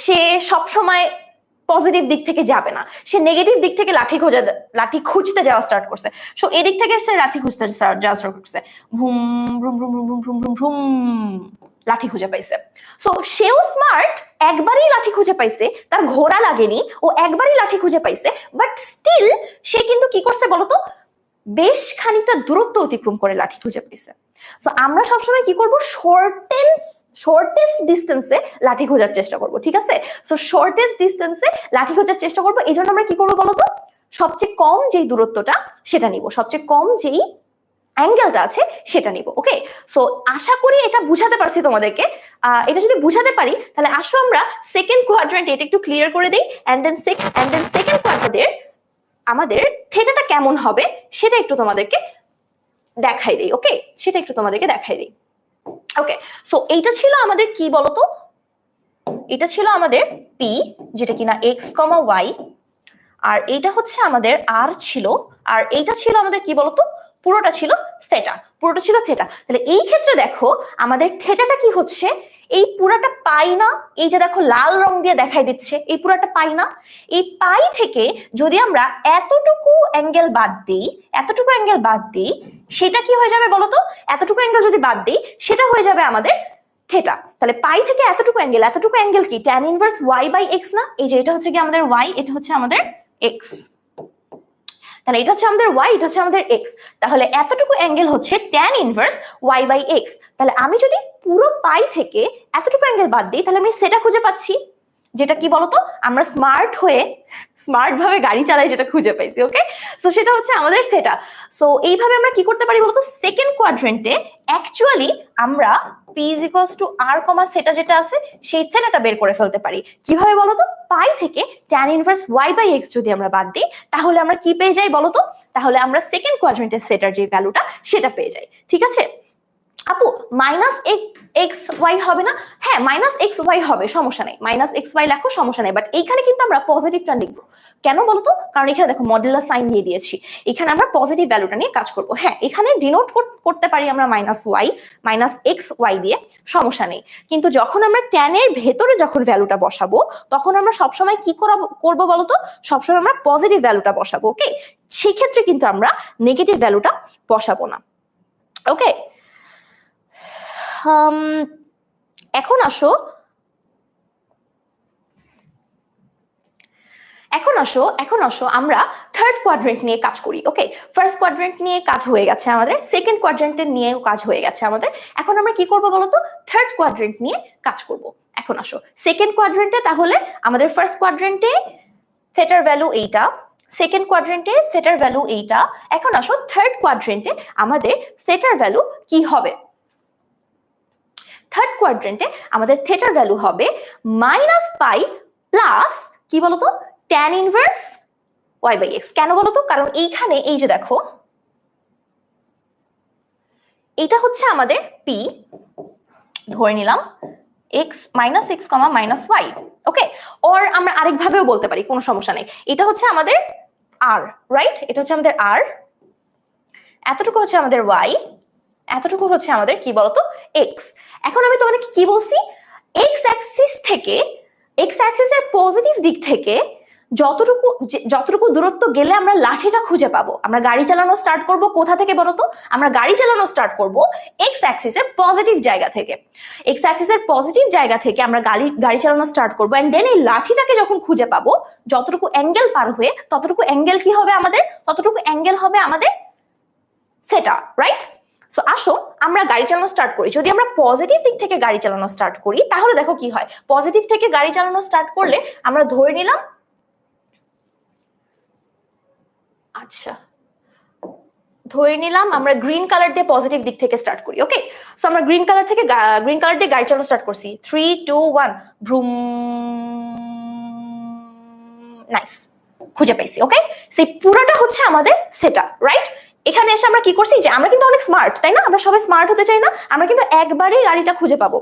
Speaker 1: সে সব সময় পজিটিভ দিক থেকে যাবে না, সে নেগেটিভ দিক থেকে লাঠি খুঁজতে যাওয়া স্টার্ট করছে। সো এদিক থেকে সে লাঠি খুঁজতে যাওয়া স্টার্ট করছে, ভুম vroom vroom vroom vroom vroom vroom, লাঠি খুঁজে পাইছে। সো সেও স্মার্ট, একবারই লাঠি খুঁজে পাইছে, তার ঘোড়া লাগেনি, ও একবারই লাঠি খুঁজে পাইছে, বাট স্টিল সে কিন্তু কি করছে বলতো? বেশ খানিকটা দূরত্ব অতিক্রম করে লাঠি খুঁজে পাইছে। সো আমরা সবসময় কি করব? শর্টেস্ট ডিস্টেন্সে লাঠি খোঁজার চেষ্টা করব, ঠিক আছে? সো শর্টেস্ট ডিস্টেন্সে লাঠি খোঁজার চেষ্টা করব। এই জন্য আমরা কি করবো বলতো? সবচেয়ে কম যেই দূরত্বটা সেটা নিব, সবচেয়ে কম যেই অ্যাঙ্গেলটা আছে সেটা নিব। ওকে, সো আশা করি এটা বুঝাতে পারছি তোমাদেরকে। এটা যদি বুঝাতে পারি তাহলে আসো আমরা সেকেন্ড কোয়াড্রেন্ট এটা একটু ক্লিয়ার করে দিই, এন্ড দেন সেকেন্ড কোয়াড্রেন্টের আমাদের থেটাটা কেমন হবে সেটা একটু তোমাদেরকে দেখাই দিই। ওকে, সেটা একটু তোমাদেরকে দেখাই দিই। ওকে, সো এইটা ছিল আমাদের কি বলতো? এটা ছিল আমাদের পি, যেটা কিনা এক্স কমা ওয়াই, আর এইটা হচ্ছে আমাদের আর ছিল, আর এইটা ছিল আমাদের কি বলতো? পুরোটা ছিল থেটা, পুরোটা ছিল থেটা। তাহলে এই ক্ষেত্রে দেখো আমাদের থেটাটা কি হচ্ছে? এই পুরাটা পাই না, এই যে দেখো লাল রং দিয়ে দেখাই দিচ্ছে, এই পুরাটা পাই না। এই পাই থেকে যদি আমরা এতটুকু অ্যাঙ্গেল বাদ দিই, এতটুকু অ্যাঙ্গেল বাদ দিই, সেটা কি হয়ে যাবে বলতো? এতটুকু অ্যাঙ্গেল যদি বাদ দিই সেটা হয়ে যাবে আমাদের থেটা। তাহলে পাই থেকে এতটুকু অ্যাঙ্গেল কি? Tan inverse y by x না? এই যে এটা হচ্ছে কি আমাদের ওয়াই, এটা হচ্ছে আমাদের এক্স, তাহলে এটা হচ্ছে আমাদের ওয়াই, এটা হচ্ছে আমাদের এক্স। তাহলে এতটুকু অ্যাঙ্গেল হচ্ছে tan inverse y by x. তাহলে আমি যদি পুরো পাই থেকে এতটুকু অ্যাঙ্গেল বাদ দিই তাহলে আমি সেটা খুঁজে পাচ্ছি, যেটা কি বলতো? আমরা স্মার্ট ভাবে গাড়ি চালাই যেটা খুঁজে পাইছি। ওকে, সো সেটা হচ্ছে আমাদের থেটা। সো এইভাবে আমরা কি করতে পারি বলতো? সেকেন্ড কোয়াড্রেন্টে অ্যাকচুয়ালি আমরা p is equals to r, সেটা যেটা আছে সেই থেটাটা বের করে ফেলতে পারি। কিভাবে বলতো? পাই থেকে tan inverse y by x যদি আমরা বাদ দিই তাহলে আমরা কি পেয়ে যাই বলতো? তাহলে আমরা সেকেন্ড কোয়াড্রেন্টের সেটার যে ভ্যালুটা সেটা পেয়ে যাই। ঠিক আছে আপু, মাইনাস এক্স ওয়াই হবে না? হ্যাঁ, মাইনাস এক্স ওয়াই হবে, সমস্যা নেই, মাইনাস এক্স ওয়াই লেখো, সমস্যা নেই। বাট এইখানে কিন্তু আমরা পজিটিভটা লিখবো। কেন বলতো? কারণ এখানে দেখো মডুলাস সাইন দিয়ে দিয়েছি, এখানে আমরা পজিটিভ ভ্যালুটা নিয়ে কাজ করব। হ্যাঁ, এখানে ডিনোট করতে পারি আমরা মাইনাস এক্স ওয়াই দিয়ে, সমস্যা নেই। কিন্তু যখন আমরা ট্যানের ভেতরে যখন ভ্যালুটা বসাবো তখন আমরা সবসময় কি করবো বলতো? সবসময় আমরা পজিটিভ ভ্যালুটা বসাবো। ওকে, সেক্ষেত্রে কিন্তু আমরা নেগেটিভ ভ্যালুটা বসাবো না। ওকে, এখন আসো আমরা থার্ড কোয়াড্রেন্ট নিয়ে কাজ করি। ওকে, ফার্স্ট কোয়াড্রেন্ট নিয়ে কাজ হয়ে গেছে আমাদের, সেকেন্ড কোয়াড্রেন্টের নিয়েও কাজ হয়ে গেছে আমাদের। এখন আমরা কি করব বলতো? থার্ড কোয়াড্রেন্ট নিয়ে কাজ করব। এখন আসো সেকেন্ড কোয়াড্রেন্টে, তাহলে আমাদের ফার্স্ট কোয়াড্রেন্টে থেটার ভ্যালু এইটা, সেকেন্ড কোয়াড্রেন্টে থেটার ভ্যালু এইটা। এখন আসো থার্ড কোয়াড্রেন্টে আমাদের থেটার ভ্যালু কি হবে? থার্ড কোয়াড্রেন্টে আমাদের থেটার ভ্যালু হবে মাইনাস পাই প্লাস কি বলতো? Tan inverse y by x. কেন বলতো? কারণ এইখানে এই যে দেখো এটা হচ্ছে আমাদের পি, ধরে নিলাম x minus x comma minus y. Okay, or আমরা আরেকভাবেও বলতে পারি, কোনো সমস্যা নেই। এটা হচ্ছে আমাদের আর, রাইট? এটা হচ্ছে আমাদের আর, এতটুকু হচ্ছে আমাদের ওয়াই, এতটুকু হচ্ছে আমাদের কি বলতো এক্স। এখন আমি তোমাদেরকে কি বলছি, এক্স অ্যাক্সিস থেকে, এক্স অ্যাক্সিসের পজিটিভ দিক থেকে যতটুকু দূরত্ব গেলে আমরা লাঠিটা খুঁজে পাবো। আমরা গাড়ি চালানো স্টার্ট করব কোথা থেকে বলতো? আমরা গাড়ি চালানো স্টার্ট করব এক্স অ্যাক্সিসের পজিটিভ জায়গা থেকে। এক্স অ্যাক্সিসের পজিটিভ জায়গা থেকে আমরা গাড়ি চালানো স্টার্ট করবো, এন্ড দেন এই লাঠিটাকে যখন খুঁজে পাবো, যতটুকু অ্যাঙ্গেল পার হয়ে ততটুকু অ্যাঙ্গেল কি হবে আমাদের? ততটুকু অ্যাঙ্গেল হবে আমাদের সেটা, রাইট? সো আসো আমরা গাড়ি চালানো স্টার্ট করি। যদি আমরা পজিটিভ দিক থেকে গাড়ি চালানো স্টার্ট করি তাহলে দেখো কি হয়। পজিটিভ থেকে গাড়ি চালানো স্টার্ট করলে আমরা ধরে নিলাম, আচ্ছা ধরে নিলাম আমরা গ্রিন কালার দিয়ে পজিটিভ দিক থেকে স্টার্ট করি। ওকে, সো আমরা গ্রিন কালার দিয়ে গাড়ি চালানো স্টার্ট করছি। 3 2 1 ভ্রুম, নাইস, খুঁজে পাইছি। ওকে, সেই পুরোটা হচ্ছে আমাদের সেটা, রাইট? এখানে এসে আমরা কি করছি, যে আমরা কিন্তু অনেক স্মার্ট, তাই না? আমরা সবাই স্মার্ট হতে চাই না? আমরা কিন্তু একবারেই গাড়িটা খুঁজে পাবো,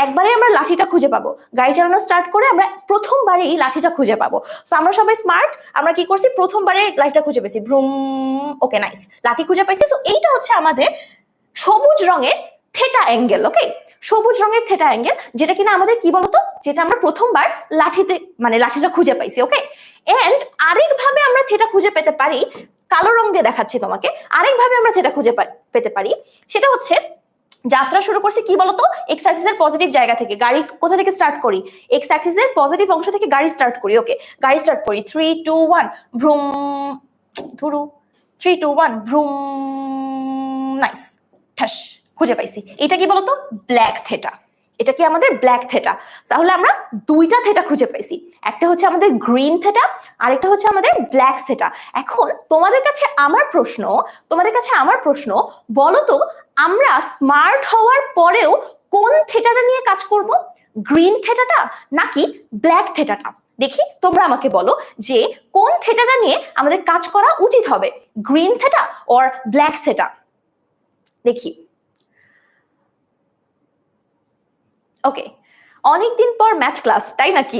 Speaker 1: একবারে আমরা লাঠিটা খুঁজে পাবো। গাড়ি চালানো স্টার্ট করে আমরা প্রথমবারেই লাঠিটা খুঁজে পাবো। সো আমরা সবাই স্মার্ট, আমরা কি করছি, প্রথমবারে লাঠিটা খুঁজে পেয়েছি, ভ্রুম। ওকে, নাইস, লাঠি খুঁজে পাইছি। সো এইটা হচ্ছে আমাদের সবুজ রঙের থেটা অ্যাঙ্গেল। ওকে, সবুজ রঙের থেটা অ্যাঙ্গেল, যেটা কিনা আমাদের কি বলতো, যেটা আমরা প্রথমবার লাঠিটা খুঁজে পাইছি। ওকে, এন্ড আরেকভাবে আমরা থেটা খুঁজে পেতে পারি, কালো রং দিয়ে দেখাচ্ছি তোমাকে। আরেকভাবে আমরা থেটা খুঁজে পেতে পারি, সেটা হচ্ছে যাত্রা শুরু করছি কি বলতো, এক্স অ্যাক্সিসের পজিটিভ জায়গা থেকে। গাড়ি কোথা থেকে স্টার্ট করি? এক্স অ্যাক্সিসের পজিটিভ অংশ থেকে গাড়ি স্টার্ট করি। ওকে, গাড়ি স্টার্ট করি, 3 2 1 ভ্রুম, ধুরু, 3 2 1 ভ্রুম, নাইস, ঠাস, খুঁজে পাইছি। এটা কি বলতো? Black theta. এটা কি আমাদের ব্ল্যাক থেটা। তাহলে আমরা দুইটা থেটা খুঁজে পাইছি, একটা হচ্ছে আমাদের গ্রিন থেটা, আরেকটা হচ্ছে আমাদের ব্ল্যাক থেটা। এখন তোমাদের কাছে আমার প্রশ্ন, বলো তো আমরা স্মার্ট হওয়ার পরেও কোন থেটাটা নিয়ে কাজ করব? গ্রিন থেটাটা নাকি ব্ল্যাক থেটাটা? দেখি তোমরা আমাকে বলো যে কোন থেটাটা নিয়ে আমাদের কাজ করা উচিত হবে, green theta or black theta? দেখি। ওকে, অনেকদিন পর ম্যাথ ক্লাস, তাই নাকি?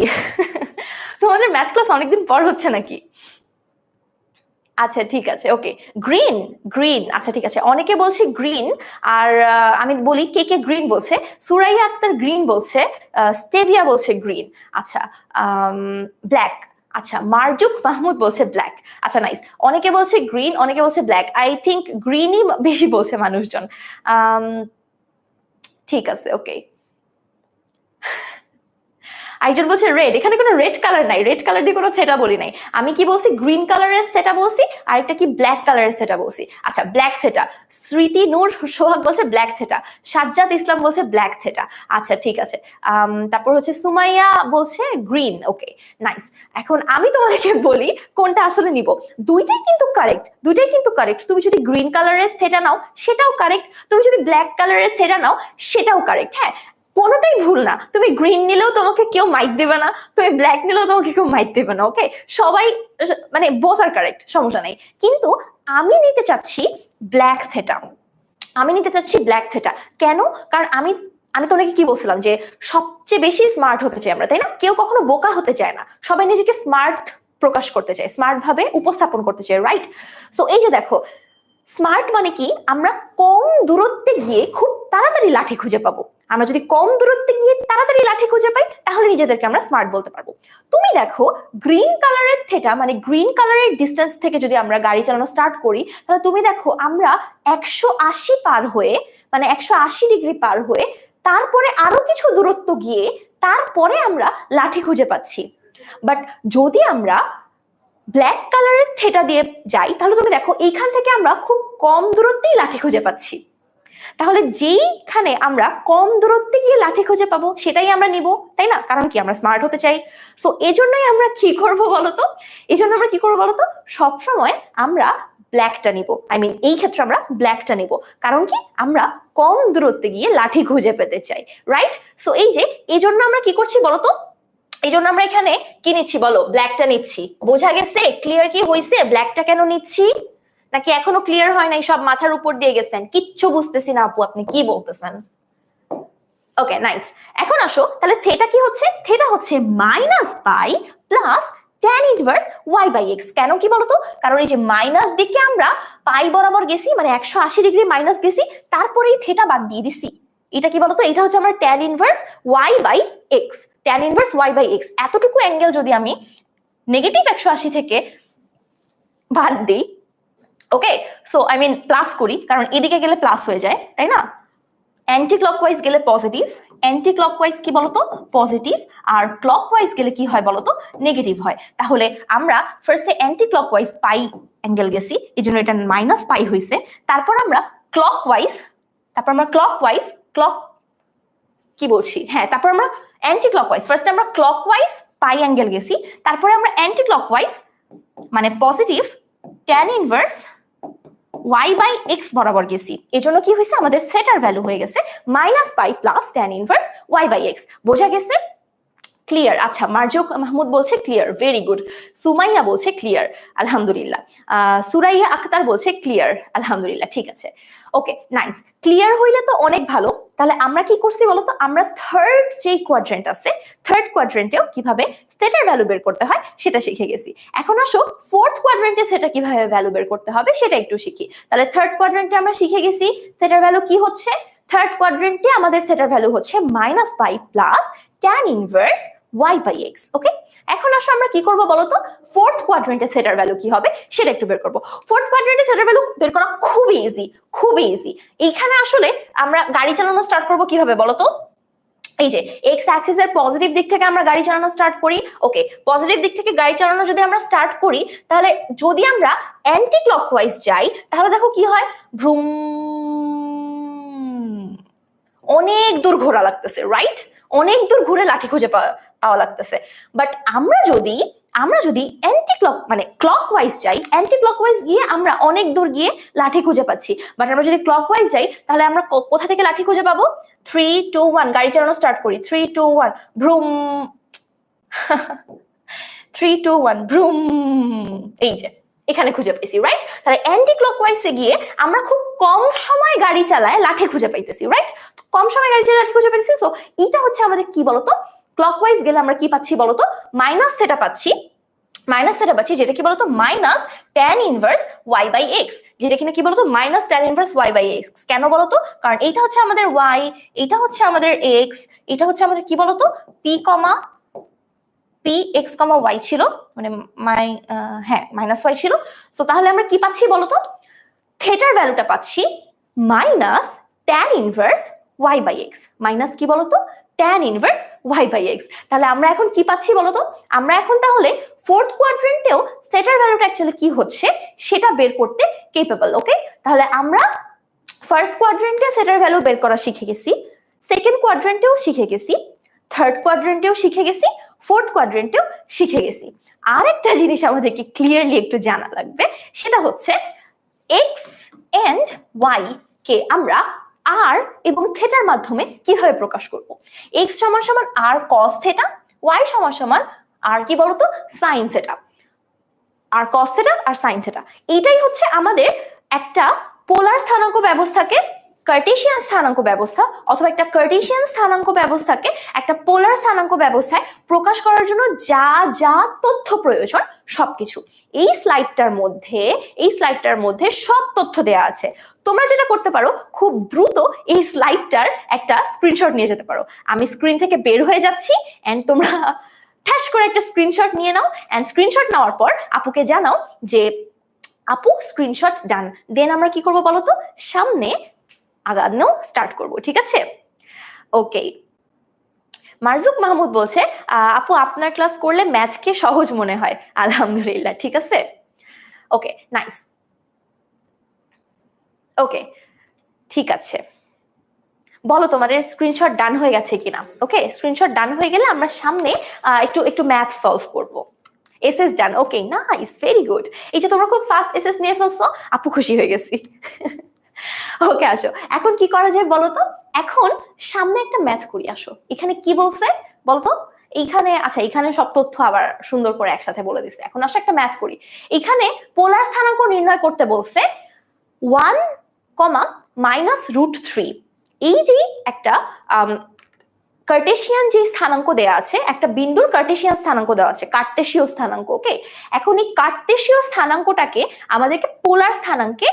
Speaker 1: তোমাদের ম্যাথ ক্লাস অনেকদিন পর হচ্ছে নাকি? আচ্ছা ঠিক আছে, ওকে, গ্রিন গ্রিন, আচ্ছা ঠিক আছে। অনেকে বলছে গ্রিন, আর আমি বলি কে কে গ্রিন বলছে। সুরাইয়া আক্তার গ্রিন বলছে, স্টেভিয়া বলছে গ্রিন। আচ্ছা, ব্ল্যাক, আচ্ছা মারজুক মাহমুদ বলছে ব্ল্যাক। আচ্ছা নাইস, অনেকে বলছে গ্রিন, অনেকে বলছে ব্ল্যাক। আই থিঙ্ক গ্রিনই বেশি বলছে মানুষজন। ঠিক আছে, ওকে। আরেকজন বলছে রেড, এখানে কোনো রেড কালার নাই, রেড কালার দিয়ে কোনো থেটা বলি নাই। আমি কি বলছি, গ্রিন কালারের থেটা বলছি, আরেকটা কি ব্ল্যাক কালারের থেটা বলছি। আচ্ছা, ব্ল্যাক থেটা। স্মৃতি নূর সোহাগ বলছে ব্ল্যাক থেটা, সাজ্জাদ ইসলাম বলছে ব্ল্যাক থেটা। আচ্ছা ঠিক আছে, তারপর হচ্ছে সুমাইয়া বলছে গ্রিন। ওকে, নাইস। এখন আমি তোমাদেরকে বলি কোনটা আসলে নিব। দুইটাই কিন্তু কারেক্ট, দুইটাই কিন্তু কারেক্ট। তুমি যদি গ্রিন কালারের থেটা নাও সেটাও কারেক্ট, তুমি যদি ব্ল্যাক কালারের থেটা নাও সেটাও কারেক্ট। হ্যাঁ, কোনোটাই ভুল না। তুমি গ্রিন নিলেও তোমাকে কেউ মাইক দেবে না, তুমি ব্ল্যাক নিলেও তোমাকে কেউ মাইক দেবে না। ওকে, সবাই বোথ আর কারেক্ট, সমস্যা নেই। কিন্তু আমি নিতে চাচ্ছি ব্ল্যাক থেটা, আমি নিতে চাচ্ছি ব্ল্যাক থেটা। কেন? কারণ আমি তোমাকে কি বলছিলাম, যে সবচেয়ে বেশি স্মার্ট হতে চাই আমরা, তাই না? কেউ কখনো বোকা হতে চায় না, সবাই নিজেকে স্মার্ট প্রকাশ করতে চায়, স্মার্ট ভাবে উপস্থাপন করতে চায়, রাইট? সো এই যে দেখো, স্মার্ট মানে কি, আমরা কম দূরত্বে গিয়ে খুব তাড়াতাড়ি লাঠি খুঁজে পাবো। আমরা যদি কম দূরত্বে গিয়ে তাড়াতাড়ি লাঠি খুঁজে পাই তাহলে নিজেদেরকে আমরা স্মার্ট বলতে পারবো। তুমি দেখো, গ্রিন কালারের থেটা গ্রিন কালারের ডিস্টেন্স থেকে যদি আমরা গাড়ি চালানো স্টার্ট করি, তাহলে তুমি দেখো আমরা 180 পার হয়ে, 180 ডিগ্রি পার হয়ে তারপরে আরো কিছু দূরত্ব গিয়ে তারপরে আমরা লাঠি খুঁজে পাচ্ছি। বাট যদি আমরা ব্ল্যাক কালারের থেটা দিয়ে যাই তাহলে তুমি দেখো এইখান থেকে আমরা খুব কম দূরত্বেই লাঠি খুঁজে পাচ্ছি। তাহলে যেইখানে আমরা কম দূরত্বে গিয়ে লাঠি খুঁজে পাবো সেটাই আমরা নিব, তাই না? কারণ কি, আমরা স্মার্ট হতে চাই। সো এজন্যই আমরা কি করব বলতো, সবসময় আমরা ব্ল্যাকটা নিব। এই ক্ষেত্রে আমরা ব্ল্যাকটা নিব, কারণ কি, আমরা কম দূরত্বে গিয়ে লাঠি খুঁজে পেতে চাই, রাইট? সো এই জন্য আমরা কি করছি বলতো, এই জন্য আমরা এখানে কি নিচ্ছি বলো, ব্ল্যাকটা নিচ্ছি। বোঝা গেছে? ক্লিয়ার কি হইছে ব্ল্যাকটা কেন নিচ্ছি? নাকি এখনো ক্লিয়ার হয় নাই, সব মাথার উপর দিয়ে গেছেন, কিচ্ছু বুঝতেছি না আপু, আপনি কি বলতেছেন? ওকে নাইস। এখন আসো তাহলে থেটা কি হচ্ছে, থেটা হচ্ছে minus pi plus tan inverse y/x। কেন কি বলতো, কারণ এই যে মাইনাস দিকে আমরা পাই বরাবর গেছি, মানে 180 ডিগ্রি মাইনাস গেছি, তারপরেই থেটা বাদ দিয়ে দিছি। এটা কি বলতো, এটা হচ্ছে আমার tan inverse y/x, tan inverse y/x। এতটুকু অ্যাঙ্গেল যদি আমি নেগেটিভ 180 থেকে বাদ দিই, ওকে, সো আই মিন প্লাস করি, কারণ এদিকে গেলে প্লাস হয়ে যায়, তাই না? অ্যান্টি ক্লকওয়াইজ গেলে পজিটিভ, অ্যান্টি ক্লকওয়াইজ কি বলতো, পজিটিভ, আর ক্লকওয়াইজ গেলে কি হয় বলতো, নেগেটিভ হয়। তাহলে আমরা ফার্স্টে অ্যান্টি ক্লকওয়াইজ পাই অ্যাঙ্গেল গেছি, এই জন্য এটা মাইনাস পাই হয়েছে। তারপর আমরা ক্লকওয়াইজ, ক্লক কি বলছি, হ্যাঁ, তারপর আমরা অ্যান্টি ক্লকওয়াইজ, ফার্স্টে আমরা ক্লকওয়াইজ পাই অ্যাঙ্গেল গেছি, তারপরে আমরা অ্যান্টি ক্লকওয়াইজ মানে পজিটিভ tan ইনভার্স y/x বরাবর গেছি। এজন্য কি হয়েছে, আমাদের সেটার ভ্যালু হয়ে গেছে minus pi plus tan inverse y/x। বোঝা গেছে? ক্লিয়ার? আচ্ছা, মার্জুক মাহমুদ বলছে ক্লিয়ার, ভেরি গুড। সুমাইয়া বলছে ক্লিয়ার, আলহামদুলিল্লাহ। সুরাইয়া আক্তার বলছে ক্লিয়ার, আলহামদুলিল্লাহ, ঠিক আছে, ওকে নাইস। ক্লিয়ার হইলে তো অনেক ভালো। তাহলে আমরা কি করছি বলতো, আমরা থার্ড যে কোয়াড্রেন্ট আছে, থার্ড কোয়াড্রেন্টেও কিভাবে সেটার ভ্যালু বের করতে হয় সেটা শিখে গেছি। এখন আসো ফোর্থ কোয়াড্রেন্টে সেটা কিভাবে ভ্যালু বের করতে হবে সেটা একটু শিখি। তাহলে থার্ড কোয়াড্রেন্টে আমরা শিখে গেছি সেটার ভ্যালু কি হচ্ছে, থার্ড কোয়াড্রেন্টে আমাদের সেটার ভ্যালু হচ্ছে minus pi plus tan inverse y/x। ওকে, এখন আসো আমরা কি করব বলতো, ফোর্থ কোয়াড্রেন্টে সেটার ভ্যালু কি হবে সেটা একটু বের করব। ফোর্থ কোয়াড্রেন্টে সেটার ভ্যালু বের করা খুবই ইজি, খুবই ইজি। এইখানে আসলে আমরা গাড়ি চালানো স্টার্ট করব কিভাবে বলতো, এই যে এক্স অ্যাক্সিসের পজিটিভ দিক থেকে আমরা গাড়ি চালানো স্টার্ট করি। ওকে, পজিটিভ দিক থেকে গাড়ি চালানো যদি আমরা স্টার্ট করি, তাহলে যদি আমরা অ্যান্টি ক্লকওয়াইজ যাই, তাহলে দেখো কি হয়, ভ্রুম, অনেক দূর ঘোরা লাগতেছে, রাইট? অনেক দূর ঘুরে লাঠি খুঁজে পাওয়া লাগতেছে। বাট আমরা যদি অ্যান্টি ক্লক মানে ক্লকওয়াইজ যাই, অ্যান্টি ক্লকওয়াইজ গিয়ে আমরা অনেক দূর গিয়ে লাঠি খুঁজে পাচ্ছি। বাট আমরা যদি ক্লকওয়াইজ যাই, তাহলে আমরা কোথা থেকে লাঠি খুঁজে পাবো? 3 2 1 গাড়ি চালানো স্টার্ট করি, 3 2 1 ভ্রুম 3 2 1 ভ্রুম, এই যে এখানে খুঁজে পাইছি, রাইট? তাহলে অ্যান্টি ক্লকওয়াইজে গিয়ে আমরা খুব কম সময় গাড়ি চালায় লাঠি খুঁজে পাইতেছি, রাইট? কম সময় গাড়ি চালায় লাঠি খুঁজে পাইতেছি। সো এটা হচ্ছে আমাদের কি বলতো, ক্লকওয়াইজ গেলে আমরা কি পাচ্ছি বলতো, মাইনাস থেটা পাচ্ছি, যেটা কি বলতো মাইনাস tan ইনভার্স y/x, যেটা কিনা কি বলতো মাইনাস tan ইনভার্স y/x। কেন বলতো, কারণ এটা হচ্ছে আমাদের y, এটা হচ্ছে আমাদের x, এটা হচ্ছে আমাদের কি বলতো x, y ছিল, মানে হ্যাঁ মাইনাস y ছিল। সো তাহলে আমরা কি পাচ্ছি বলতো, থেটার ভ্যালুটা পাচ্ছি minus tan inverse y/x, minus কি বলতো tan ইনভার্স y/x। তাহলে আমরা এখন কি পাচ্ছি বলতো, আমরা এখন তাহলে ফোর্থ কোয়াড্রেন্টেও সেটার ভ্যালুটা অ্যাকচুয়ালি কি হচ্ছে সেটা বের করতে কেপেবল। ওকে, তাহলে আমরা ফার্স্ট কোয়াড্রেন্টে সেটার ভ্যালু বের করা শিখে গেছি, সেকেন্ড কোয়াড্রেন্টেও শিখে গেছি, থার্ড কোয়াড্রেন্টেও শিখে গেছি, ফোর্থ কোয়াড্রেন্টেও শিখে গেছি। আর একটা জিনিস আমাদেরকে ক্লিয়ারলি একটু জানা লাগবে, সেটা হচ্ছে এক্স এন্ড ওয়াই কে আমরা আর এবং থেটার মাধ্যমে কিভাবে প্রকাশ করব। এক্স সমান সমান আর কস থেটা, ওয়াই সমান সমান আর কি বলতো সাইন থেটা, আর কস থেটা আর সাইন থেটা। এইটাই হচ্ছে আমাদের একটা পোলার স্থানাঙ্ক ব্যবস্থাকে কার্টেসিয়ান স্থানাঙ্ক ব্যবস্থা অথবা একটা কার্টেসিয়ান স্থানাঙ্ক ব্যবস্থাকে একটা পোলার স্থানাঙ্ক ব্যবস্থায় প্রকাশ করার জন্য যা যা তথ্য প্রয়োজন সবকিছু এই স্লাইডটার মধ্যে সব তথ্য দেয়া আছে। তোমরা যেটা করতে পারো, খুব দ্রুত এই স্লাইডটার একটা স্ক্রিনশট নিয়ে যেতে পারো। আমি স্ক্রিন থেকে বের হয়ে যাচ্ছি এন্ড তোমরা ঠাস করে একটা স্ক্রিনশট নিয়ে নাও, এন্ড স্ক্রিনশট নেওয়ার পর আপুকে জানাও যে আপু স্ক্রিনশট ডান। দেন আমরা কি করব বলো তো, সামনে আগানো স্টার্ট করব, ঠিক আছে? ওকে, মারজুক মাহমুদ বলছে আপু আপনার ক্লাস করলে ম্যাথকে সহজ মনে হয়। আলহামদুলিল্লাহ, ঠিক আছে, ওকে নাইস, ওকে ঠিক আছে। বলো তোমাদের স্ক্রিনশট ডান হয়ে গেছে কিনা। ওকে, স্ক্রিনশট ডান হয়ে গেলে আমরা সামনে একটু ম্যাথ সলভ করব। এসএস ডান, ওকে নাইস, ভেরি গুড। এই যে তোমরা খুব ফাস্ট এসএস নিয়ে ফেলছো, আপু খুশি হয়ে গেছি। ওকে, আসো এখন কি করা যায় বলো তো, এখন সামনে একটা ম্যাথ করি। আসো, এখানে কি বলছে বলতো, এইখানে আচ্ছা এখানে সব তথ্য আবার সুন্দর করে একসাথে বলে দিচ্ছে। এখন আসো একটা ম্যাথ করি। এখানে পোলার স্থানাঙ্ক নির্ণয় করতে বলছে 1, -√3। এই যে একটা কার্টেশিয়ান যে স্থানাঙ্ক দেওয়া আছে, একটা বিন্দুর কার্টেশিয়ান স্থানাঙ্ক দেওয়া আছে, কার্টেশীয় স্থানাঙ্ক। ওকে, এখন এই কার্টেশীয় স্থানাঙ্কটাকে আমাদেরকে পোলার স্থানাঙ্কে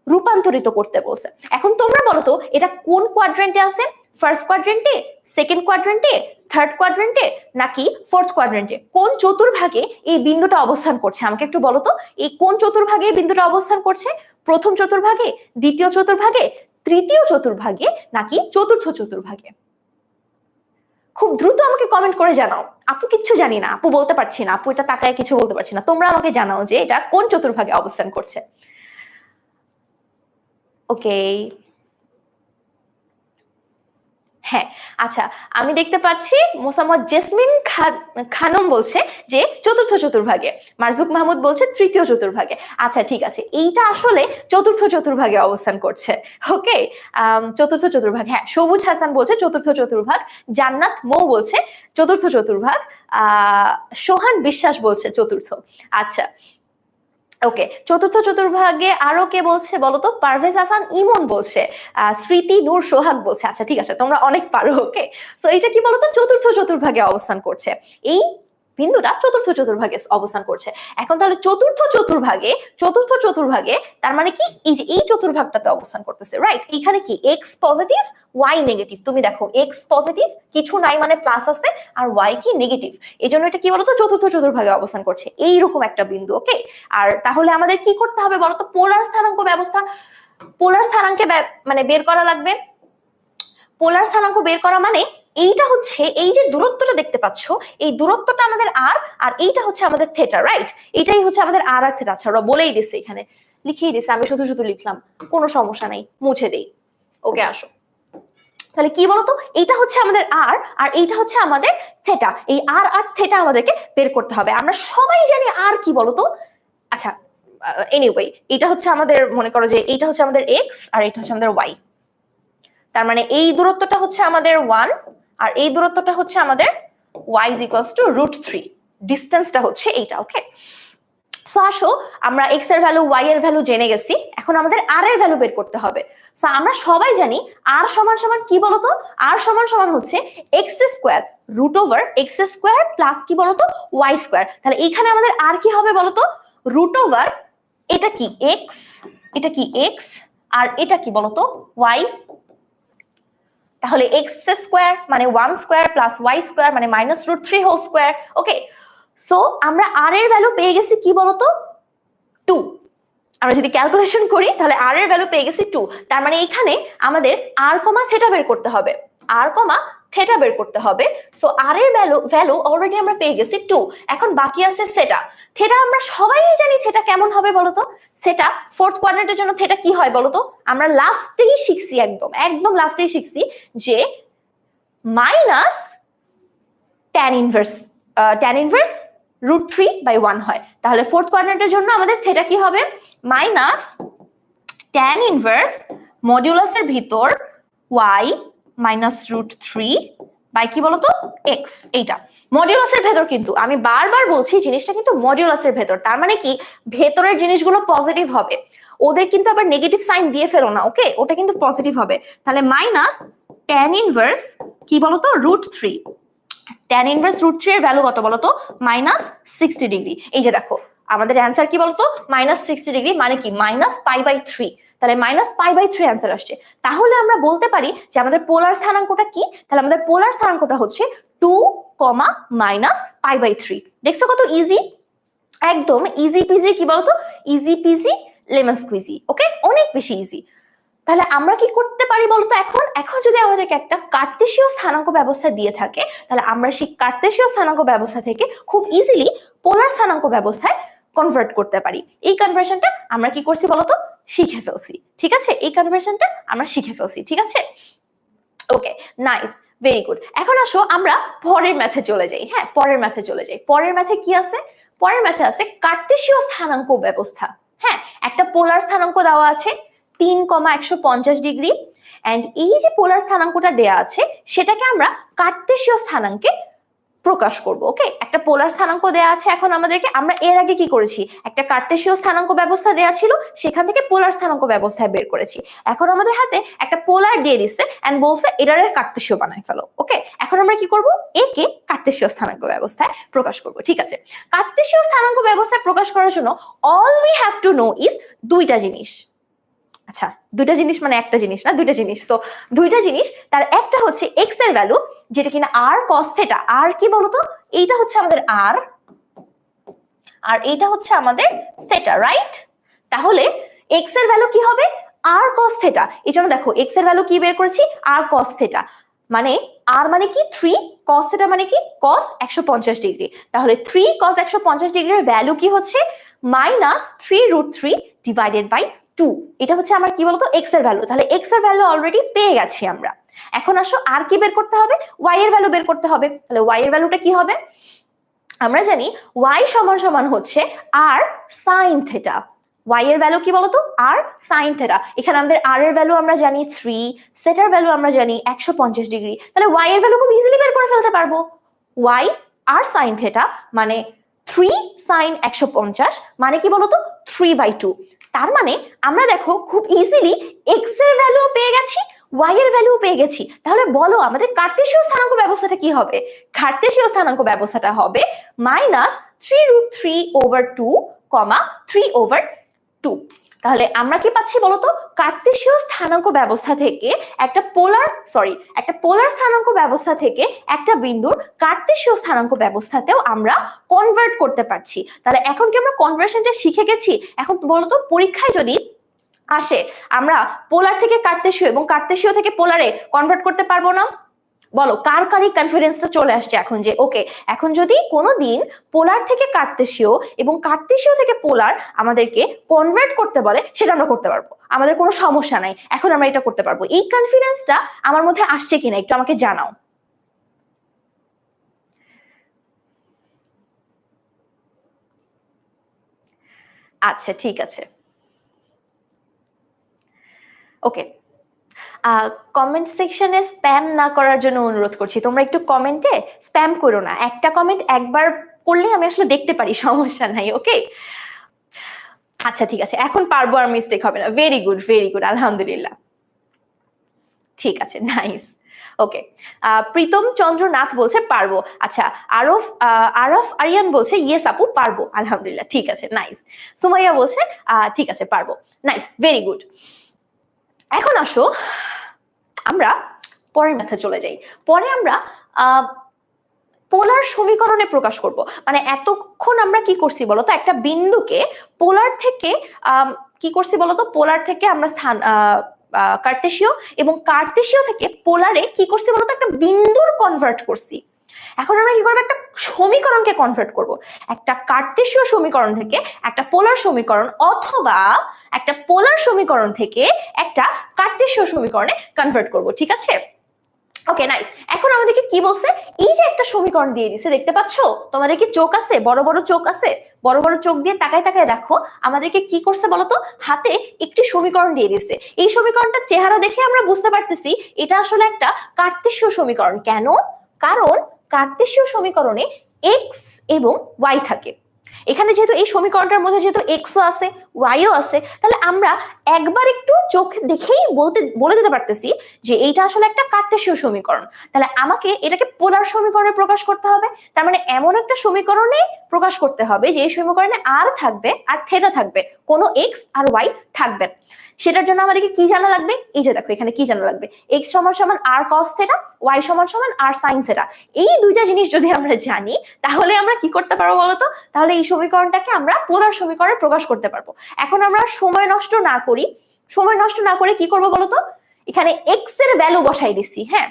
Speaker 1: রূপান্তরিত করতে বলছে। এখন তোমরা বলো তো এটা কোন কোয়াড্রেন্টে আছে? ফার্স্ট কোয়াড্রেন্টে, সেকেন্ড কোয়াড্রেন্টে, থার্ড কোয়াড্রেন্টে, নাকি ফোর্থ কোয়াড্রেন্টে? কোন চতুর্ভাগে এই বিন্দুটা অবস্থান করছে আমাকে একটু বলো তো। এই কোন চতুর্ভাগে এই বিন্দুটা অবস্থান করছে? প্রথম চতুর্ভাগে, দ্বিতীয় চতুর্ভাগে, তৃতীয় চতুর্ভাগে, নাকি চতুর্থ চতুর্ভাগে? খুব দ্রুত আমাকে কমেন্ট করে জানাও। আপু কিচ্ছু জানি না, আপু বলতে পারছি না, আপু এটা তাকায় কিছু বলতে পারছি না। তোমরা আমাকে জানাও যে এটা কোন চতুর্ভাগে অবস্থান করছে। ওকে, হ্যাঁ, আচ্ছা, আমি দেখতে পাচ্ছি মোসাম্মদ জেসমিন খানম বলছে যে চতুর্থ চতুর্ভাগে, মারজুক মাহমুদ বলছে তৃতীয় চতুর্ভাগে। আচ্ছা ঠিক আছে, এইটা আসলে চতুর্থ চতুর্ভাগে অবস্থান করছে। ওকে, চতুর্থ চতুর্ভাগ। হ্যাঁ, সবুজ হাসান বলছে চতুর্থ চতুর্ভাগ, জান্নাত মৌ বলছে চতুর্থ চতুর্ভাগ, সোহান বিশ্বাস বলছে চতুর্থ। আচ্ছা ওকে, চতুর্থ চতুর্ভাগে আরো কে বলছে বলতো? পারভেজ হাসান ইমন বলছে, স্মৃতি নূর সোহাগ বলছে। আচ্ছা ঠিক আছে, তোমরা অনেক পারো। ওকে, সো এটা কি বলতো? চতুর্থ চতুর্ভাগে অবস্থান করছে, এই বিন্দুটা চতুর্থ চতুর্ভাগে অবস্থান করছে। এখন তাহলে চতুর্থ চতুর্ভাগে তার মানে কি? এই যে এই চতুর্ভাগটাতে অবস্থান করতেছে, রাইট? এখানে কি এক্স পজিটিভ ওয়াই নেগেটিভ। তুমি দেখো এক্স পজিটিভ, কিছু নাই মানে প্লাস আছে, আর ওয়াই কি নেগেটিভ। এই জন্য এটা কি বলতো? চতুর্থ চতুর্ভাগে অবস্থান করছে, এইরকম একটা বিন্দু। ওকে, আর তাহলে আমাদের কি করতে হবে বলতো? পোলার স্থানাঙ্ক ব্যবস্থা, পোলার স্থানাঙ্কে মানে বের করা লাগবে। পোলার স্থানাঙ্ক বের করা মানে এইটা হচ্ছে, এই যে দূরত্বটা দেখতে পাচ্ছ, এই দূরত্বটা আমাদের আর এইটা হচ্ছে আমাদের থেটা, রাইট? এটাই হচ্ছে আমাদের আর থেটা। আচ্ছা ওরা বলেই দিছে, এখানে লিখেই দিছে, আমি শুধু শুধু লিখলাম, কোনো সমস্যা নাই, মুছে দেই। ওকে আসো, তাহলে কি বলতো? এইটা হচ্ছে আমাদের আর এইটা হচ্ছে আমাদের থেটা। এই আর থেটা আমাদেরকে বের করতে হবে। আমরা সবাই জানি আর কি বলতো? আচ্ছা এনিওয়ে, এটা হচ্ছে আমাদের, মনে করো যে এইটা হচ্ছে আমাদের এক্স আর এটা হচ্ছে আমাদের ওয়াই। তার মানে এই দূরত্বটা হচ্ছে আমাদের 1 আর এই দূরত্বটা হচ্ছে আমাদের y is equals to √3। ডিসটেন্সটা হচ্ছে এইটা। ওকে, সো আসো আমরা x এর ভ্যালু y এর ভ্যালু জেনে গেছি, এখন আমাদের r এর ভ্যালু বের করতে হবে। সো আমরা সবাই জানি r সমান সমান কি বলতো? r সমান সমান হচ্ছে x square √x square plus কি বলতো? y square. তাহলে এখানে আমাদের r কি হবে বলতো? √ এটা কি x, এটা কি x, আর এটা কি বলতো? y। তাহলে x স্কয়ার মানে 1 স্কয়ার প্লাস y স্কয়ার মানে -√3 হোল স্কয়ার। ওকে, সো আমরা r এর ভ্যালু পেয়ে গেছি কি বলতো? 2। আমরা যদি ক্যালকুলেশন করি তাহলে r এর ভ্যালু পেয়ে গেছি 2। তার মানে এখানে আমাদের r, থিটা বের করতে হবে, r, থিটা বের করতে হবে। সো r এর ভ্যালু অলরেডি আমরা পেয়ে গেছি 2। এখন বাকি আছে থিটা। থিটা আমরা সবাই জানি থিটা কেমন হবে বলতো? থিটা ফোর্থ কোয়াড্রেন্টের জন্য থিটা কি হয় বলতো? আমরা লাস্টেই শিখছি, একদম লাস্টেই শিখছি যে মাইনাস tan ইনভার্স √3/1 হয়। তাহলে ফোর্থ কোয়াড্রেন্টের জন্য আমাদের থিটা কি হবে? মাইনাস tan ইনভার্স মডিউলাসের ভিতর y মাইনাস √3 বাই কি বলতো? x। এইটা মডিউলাসের ভেতর, কিন্তু আমি বারবার বলছি জিনিসটা কিন্তু মডিউলাসের ভেতর। তার মানে কি ভেতরের জিনিসগুলো পজিটিভ হবে, ওদের কিন্তু আবার নেগেটিভ সাইন দিয়ে ফেলো না। ওকে, ওটা কিন্তু পজিটিভ হবে। তাহলে মাইনাস tan ইনভার্স কি বলতো? √3। tan ইনভার্স √3 এর ভ্যালু কত বলতো? -60 ডিগ্রি। এই যে দেখো আমাদের অ্যান্সার কি বলতো? -60 ডিগ্রি, মানে কি -π/3। তাহলে -π/3 অ্যান্সার আসছে। তাহলে আমরা বলতে পারি যে আমাদের পোলার স্থানাঙ্কটা কি? তাহলে আমাদের পোলার স্থানাঙ্কটা হচ্ছে 2, -π/3। দেখছো কত ইজি, একদম ইজি পিজি কি বলতো? Easy peasy lemon squeezy. Okay, অনেক বেশি ইজি। তাহলে আমরা কি করতে পারি বলতো? এখন যদি আমাদেরকে একটা কার্তেশীয় স্থানাঙ্ক ব্যবস্থা দিয়ে থাকে, তাহলে আমরা সেই কার্তেশীয় স্থানাঙ্ক ব্যবস্থা থেকে খুব ইজিলি পোলার স্থানাঙ্ক ব্যবস্থায় কনভার্ট করতে পারি। এই কনভার্সনটা আমরা কি করছি বলতো? শিখে ফেলছি। ঠিক আছে, এই কনভার্সনটা আমরা শিখে ফেলছি। ঠিক আছে, ওকে, নাইস, ভেরি গুড। এখন আসো আমরা পরের ম্যাথে চলে যাই। হ্যাঁ, পরের ম্যাথে চলে যাই। পরের ম্যাথে কি আছে? পরের ম্যাথে আছে কার্তেশীয় স্থানাঙ্ক ব্যবস্থা। হ্যাঁ, একটা পোলার স্থানাঙ্ক দেওয়া আছে 3,150 ডিগ্রি, এন্ড এই যে পোলার স্থানাঙ্কটা দেয়া আছে সেটাকে আমরা কার্তেশীয় স্থানাঙ্কে প্রকাশ করব। ওকে, একটা পোলার স্থানাঙ্ক দেয়া আছে এখন আমাদেরকে। আমরা এর আগে কি করেছি, একটা কার্টেসীয় স্থানাঙ্ক ব্যবস্থা দেয়া ছিল, সেখান থেকে পোলার স্থানাঙ্ক ব্যবস্থায় বের করেছি। এখন আমাদের হাতে একটা পোলার দিয়ে দিচ্ছে এন্ড বলছে এটারে কার্টেসীয় বানায় ফেলো। ওকে, এখন আমরা কি করব, একে কার্টেসীয় স্থানাঙ্ক ব্যবস্থায় প্রকাশ করব। ঠিক আছে, কার্টেসীয় স্থানাঙ্ক ব্যবস্থায় প্রকাশ করার জন্য all we have to know is দুইটা জিনিস। আচ্ছা, দুইটা জিনিস মানে একটা জিনিস না, দুইটা জিনিস। তো দুইটা জিনিস, তার একটা হচ্ছে এক্স এর ভ্যালু, যেটা কিনা আর কস থেটা। আর কি বলতো, এইটা হচ্ছে আমাদের আর, আর এইটা হচ্ছে আমাদের থেটা, রাইট? তাহলে এক্স এর ভ্যালু কি হবে, আর কস থেটা। এই জন্য দেখো এক্স এর ভ্যালু কি বের করেছি, আর কস থেটা। মানে আর মানে কি 3, কস থেটা মানে কি কস 150 ডিগ্রি। তাহলে 3 কস 150 ডিগ্রির ভ্যালু কি হচ্ছে -3√3 ডিভাইডেড বাই 2। এটা হচ্ছে আমার কি বলতো এক্স এর ভ্যালু। তাহলে এক্স এর ভ্যালু অলরেডি পেয়ে গেছি আমরা। এখন আসো আর কি বের করতে হবে, ওয়াই এর ভ্যালু বের করতে হবে। তাহলে ওয়াই এর ভ্যালুটা কি হবে, আমরা জানি y সমান সমান হচ্ছে r sin থেটা। y এর ভ্যালু কি বলতো, r sin থেটা। এখানে আমাদের r এর ভ্যালু আমরা জানি 3, থেটার ভ্যালু আমরা জানি 150 ডিগ্রি। তাহলে y এর ভ্যালু খুব ইজিলি বের করে ফেলতে পারবো। y r sin থেটা মানে 3 sin 150 মানে কি বলতো 3/2। তার মানে আমরা দেখো খুব ইজিলি x এর ভ্যালু পেয়ে গেছি, y এর ভ্যালু পেয়ে গেছি। তাহলে বলো আমাদের কার্টেসীয় স্থানাঙ্ক ব্যবস্থাটা কি হবে, কার্টেসীয় স্থানাঙ্ক ব্যবস্থাটা হবে -3√3/2, 3/2। তাহলে আমরা কি পাচ্ছি বলতো, কার্টেসীয় স্থানাঙ্ক ব্যবস্থা থেকে একটা পোলার স্থানাঙ্ক ব্যবস্থা থেকে একটা বিন্দুর কার্টেসীয় স্থানাঙ্ক ব্যবস্থাতেও আমরা কনভার্ট করতে পারছি। তাহলে এখন কি আমরা কনভার্সনটা শিখে গেছি? এখন বলতো পরীক্ষায় যদি আসে আমরা পোলার থেকে কার্টেসীয় এবং কার্টেসীয় থেকে পোলারে কনভার্ট করতে পারবো না? বলো কার কার এই কনফিডেন্সটা চলে আসছে এখন যে ওকে, এখন যদি কোনোদিন পোলার থেকে কার্টেসীয় এবং কার্টেসীয় থেকে পোলার আমাদেরকে কনভার্ট করতে বলে, সেটা আমরা করতে পারবো, আমাদের কোনো সমস্যা নাই, এখন আমরা এটা করতে পারবো। এই কনফিডেন্সটা আমার মধ্যে আসছে কিনা একটু আমাকে জানাও। আচ্ছা ঠিক আছে, ওকে। কমেন্ট সেকশনে স্প্যাম না করার জন্য অনুরোধ করছি, তোমরা একটু কমেন্টে স্প্যাম করো না। একটা কমেন্ট একবার করলে আমি আসলে দেখতে পারি, সমস্যা নাই। ওকে, আচ্ছা ঠিক আছে, এখন পারবো, আর মিস্টেক হবে না। ভেরি গুড, ভেরি গুড, আলহামদুলিল্লাহ। ঠিক আছে, নাইস। ওকে, প্রীতম চন্দ্র নাথ বলছে পারবো। আচ্ছা, আরফ আরিয়ান বলছে ইয়েস আপু পারবো, আলহামদুলিল্লাহ, ঠিক আছে, নাইস। সুমাইয়া বলছে ঠিক আছে পারবো, নাইস, ভেরি গুড। এখন আসো আমরা পরের ম্যাথে চলে যাই। পরে আমরা পোলার সমীকরণে প্রকাশ করব। মানে এতক্ষণ আমরা কি করছি বলতো, একটা বিন্দুকে পোলার থেকে কি করছি বলতো, পোলার থেকে আমরা স্থান কার্টেসীয় এবং কার্টেসীয় থেকে পোলারে কি করছি বলতো, একটা বিন্দুর কনভার্ট করছি। এখন আমরা কি করবো, একটা সমীকরণকে কনভার্ট করব। একটা কার্টেসীয় সমীকরণ থেকে একটা পোলার সমীকরণ, অথবা একটা পোলার সমীকরণ থেকে একটা কার্টেসীয় সমীকরণে কনভার্ট করব। ঠিক আছে, ওকে, নাইস। এখন আমাদেরকে কি বলছে, এই যে একটা সমীকরণ দিয়ে দিছে, দেখতে পাচ্ছ? তোমাদের কি চোখ আছে, বড় বড় চোখ আছে? বড় বড় চোখ দিয়ে তাকায় তাকায় দেখো আমাদেরকে কি করছে বলতো, হাতে একটি সমীকরণ দিয়ে দিছে। এই সমীকরণটার চেহারা দেখে আমরা বুঝতে পারতেছি এটা আসলে একটা কার্টেসীয় সমীকরণ। কেন? কারণ কার্টেসীয় সমীকরণে এক্স এবং ওয়াই থাকে। এখানে যেহেতু এই সমীকরণটার মধ্যে যেহেতু এক্সও আছে ওয়াইও আছে, তাহলে আমরা একবার একটু চোখ দেখেই বলে দিতে পারতেছি যে এইটা আসলে একটা কার্টেসীয় সমীকরণ। তাহলে আমাকে এটাকে পোলার সমীকরণে প্রকাশ করতে হবে। তার মানে এমন একটা সমীকরণে প্রকাশ করতে হবে যে এই সমীকরণে আর থাকবে আর থেটা থাকবে, কোনো এক্স আর ওয়াই থাকবে। সেটার জন্য আমাদেরকে কি জানা লাগবে, এই যে দেখো এখানে কি জানা লাগবে, এক্স সমান সমান আর কস থেটা, ওয়াই সমান সমান আর সাইন থেটা। এই দুইটা জিনিস যদি আমরা জানি তাহলে আমরা কি করতে পারবো বলতো, তাহলে এই সমীকরণটাকে আমরা পোলার সমীকরণে প্রকাশ করতে পারবো। এখন আমরা সময় নষ্ট না করি, সময় নষ্ট না করে কি করবো বলতো, এখানে এক্স এর ভ্যালু বসাই দিচ্ছি। হ্যাঁ,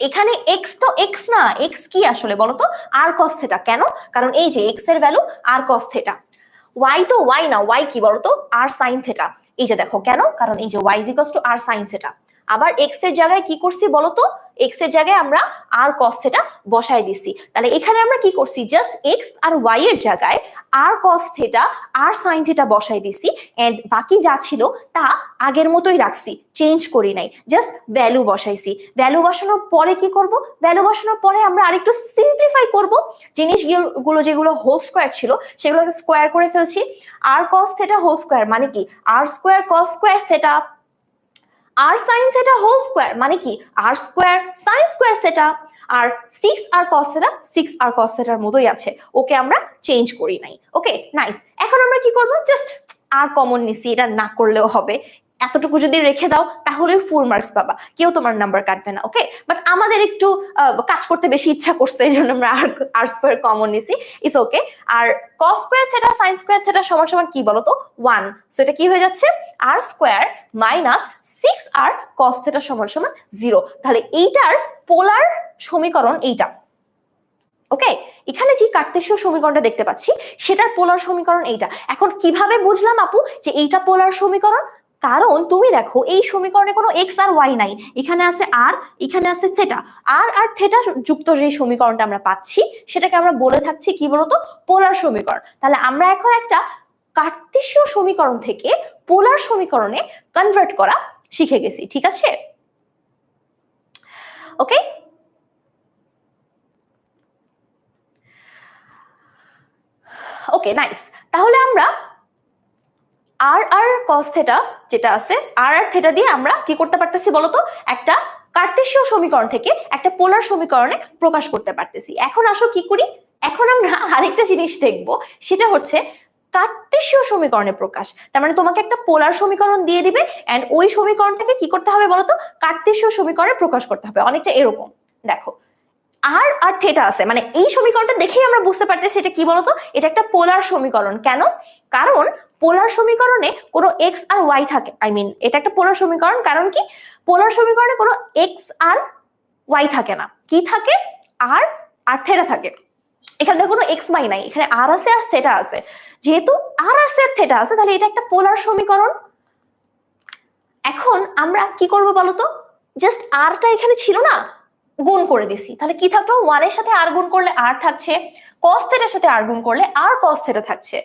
Speaker 1: এখানে এক্স তো এক্স না, এক্স কি আসলে বলতো, আর কস থেটা। কেন? কারণ এই যে এক্স এর ভ্যালু আর কস থেটা। ওয়াই তো ওয়াই না, ওয়াই কি বলতো, আর সাইন থেটা। এই যে দেখো কেন, কারণ এই যে y is equals to r sine theta. আবার এক্স এর জায়গায় কি করছি বলতো, এক্স এর জায়গায় আমরা আর কস থেটা বসায় দিছি। তাহলে এখানে আমরা কি করছি, জাস্ট এক্স আর ওয়াই এর জায়গায় আর কস থেটা আর সাইন থেটা বসাই দিছি, এন্ড বাকি যা ছিল তা আগের মতোই রাখছি, চেঞ্জ করি নাই, জাস্ট ভ্যালু বসাইছি। ভ্যালু বসানোর পরে কি করব, ভ্যালু বসানোর পরে আমরা আরেকটু সিম্পলিফাই করব, জিনিসগুলো যেগুলো হোল স্কোয়ার ছিল সেগুলোকে স্কোয়ার করে ফেলছি। আর কস থেটা হোল স্কোয়ার মানে কি, আর স্কোয়ার কস স্কোয়ার থেটা, আর সাইন থেটা হোল স্কোয়ার মানে কি, আর স্কোয়ার সাইন স্কোয়ার থেটা। আর 6 আর cos থেটা 6 আর cos থেটার মতোই আছে, ওকে আমরা চেঞ্জ করি নাই। ওকে নাইস। এখন আমরা কি করব, জাস্ট আর কমন নিছি, এটা না করলেও হবে, এতটুকু যদি রেখে দাও তাহলে ফুল মার্কস পাবা, কেউ তোমার নাম্বার কাটবে না। ওকে, বাট আমাদের একটু কাজ করতে বেশি ইচ্ছা করছে, এই জন্য আমরা আর স্কোয়ার কমন নিছি, ইটস ওকে। আর cos square theta sine square theta সমান সমান কি বলতো 1, সো এটা কি হয়ে যাচ্ছে আর স্কোয়ার মাইনাস 6 আর cos থেটা সমান সমান 0। তাহলে এইটার পোলার সমীকরণ এইটা। ওকে, এখানে যে কার্তেশীয় সমীকরণটা দেখতে পাচ্ছি সেটার পোলার সমীকরণ এইটা। এখন কিভাবে বুঝলাম আপু যে এইটা পোলার সমীকরণ, কারণ তুমি দেখো এই সমীকরণে কোনো এক্স আর ওয়াই নাই, এখানে আছে আর, এখানে আছে থেটা, আর থেটা যুক্ত যে সমীকরণটা আমরা পাচ্ছি সেটাকে আমরা বলে থাকছি কি বলতো পোলার সমীকরণ। তাহলে আমরা এখন একটা কার্তেশীয় সমীকরণ থেকে পোলার সমীকরণে কনভার্ট করা শিখে গেছি, ঠিক আছে? ওকে, ওকে নাইস। তাহলে আমরা আর cos থেটা যেটা আছে আর থেটা দিয়ে আমরা কি করতে পারতেছি বলতো, একটা কার্তেশীয় সমীকরণ থেকে একটা পোলার সমীকরণে প্রকাশ করতে পারতেছি। এখন আসো কি করি, এখন আমরা আরেকটা জিনিস দেখব, সেটা হচ্ছে কার্তেশীয় সমীকরণে প্রকাশ। তার মানে তোমাকে একটা পোলার সমীকরণ দিয়ে দিবে এন্ড ওই সমীকরণটাকে কি করতে হবে বলতো কার্তেশীয় সমীকরণে প্রকাশ করতে হবে। অনেকটা এরকম দেখো, আর থেটা আছে, মানে এই সমীকরণটা দেখেই আমরা বুঝতে পারতেছি এটা কি বলতো, এটা একটা পোলার সমীকরণ। কেন, কারণ পোলার সমীকরণে কোনো এক্স আর ওয়াই থাকে, এটা একটা পোলার সমীকরণ, কারণ কি পোলার সমীকরণে কোনো এক্স আর ওয়াই থাকে না, কি থাকে আর থেটা থাকে। এখানে দেখো কোনো এক্স ওয়াই নাই, এখানে আর আছে আর থেটা আছে, যেহেতু আর আছে আর থেটা আছে তাহলে এটা একটা পোলার সমীকরণ। এখন আমরা কি করব বলতো, জাস্ট আরটা এখানে ছিল না, গুণ করে দিছি, তাহলে কি থাকলো 1 এর সাথে আর গুণ করলে আর থাকছে, cos থেটার সাথে আর গুণ করলে আর cos থেটা থাকছে,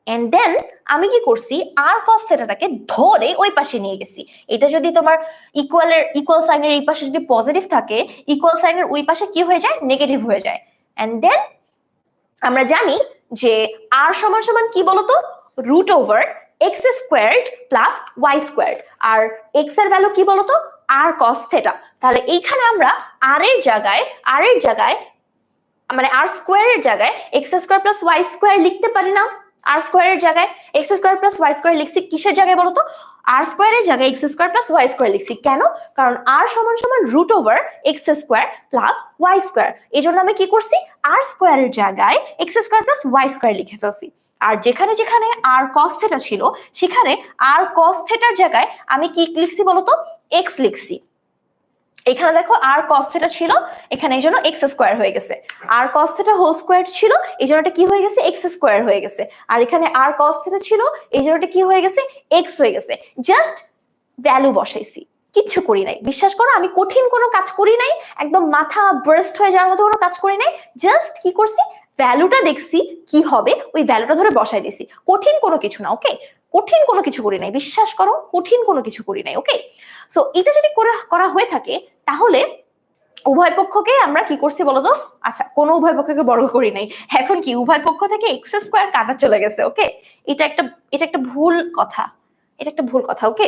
Speaker 1: এন্ড দেন আমি কি করছি আর cos থেটাটাকে ধরে ওই পাশে নিয়ে গেছি। এটা যদি তোমার ইকুয়াল সাইনের এই পাশে যদি পজিটিভ থাকে, ইকুয়াল সাইনের ওই পাশে কি হয়ে যায় নেগেটিভ হয়ে যায়। এন্ড দেন আমরা জানি যে আর সমান সমান কি বলতো root over x squared plus y squared, আর এক্স এর ভ্যালু কি বলতো আর cos থেটা। তাহলে এইখানে আমরা আর এর জায়গায় মানে আর স্কোয়ারের জায়গায় x square plus y square লিখতে পারি না, আর স্কোয়ারের জায়গায় x square plus y square লিখছি, কিসের জায়গায় বলতো আর স্কোয়ারের জায়গায় x square plus y square লিখছি। কেন, কারণ আর সমান সমান root over x square plus y square, এই জন্য আমি কি করছি আর স্কোয়ারের জায়গায় x square plus y square লিখে ফেলছি। আর যেখানে যেখানে আর cos থেটা ছিল সেখানে আর cos থেটার জায়গায় আমি কি লিখছি বলতো এক্স লিখছি। এখানে দেখো আর cos থেটা ছিল, এখানে এই জন্য এক্স স্কোয়ার হয়ে গেছে, আর cos থেটা হোল স্কোয়ার ছিল এই জন্য এটা কি হয়ে গেছে এক্স স্কোয়ার হয়ে গেছে, আর এখানে আর cos থেটা ছিল এই জন্য এটা কি হয়ে গেছে এক্স হয়ে গেছে। জাস্ট ভ্যালু বসাইছি, কিচ্ছু করি নাই, বিশ্বাস করো আমি কঠিন কোনো কাজ করি নাই, একদম মাথা বার্স্ট হয়ে যাওয়ার মতো কোনো কাজ করি নাই, জাস্ট কি করছি ভ্যালুটা দেখছি কি হবে ওই ভ্যালুটা ধরে বসাই দিছি, কঠিন কোনো কিছু না। ওকে, কঠিন কোনো কিছু করি নাই, বিশ্বাস করো কঠিন কোনো কিছু করি নাই। ওকে, সো এটা যদি করা হয়ে থাকে তাহলে উভয় পক্ষকে আমরা কি করছি বলতো, আচ্ছা কোনো উভয় পক্ষকে বর্গ করি নাই, এখন কি উভয় পক্ষ থেকে এক্স স্কোয়ার কাটা চলে গেছে। ওকে, এটা একটা ভুল কথা, এটা একটা ভুল কথা। ওকে,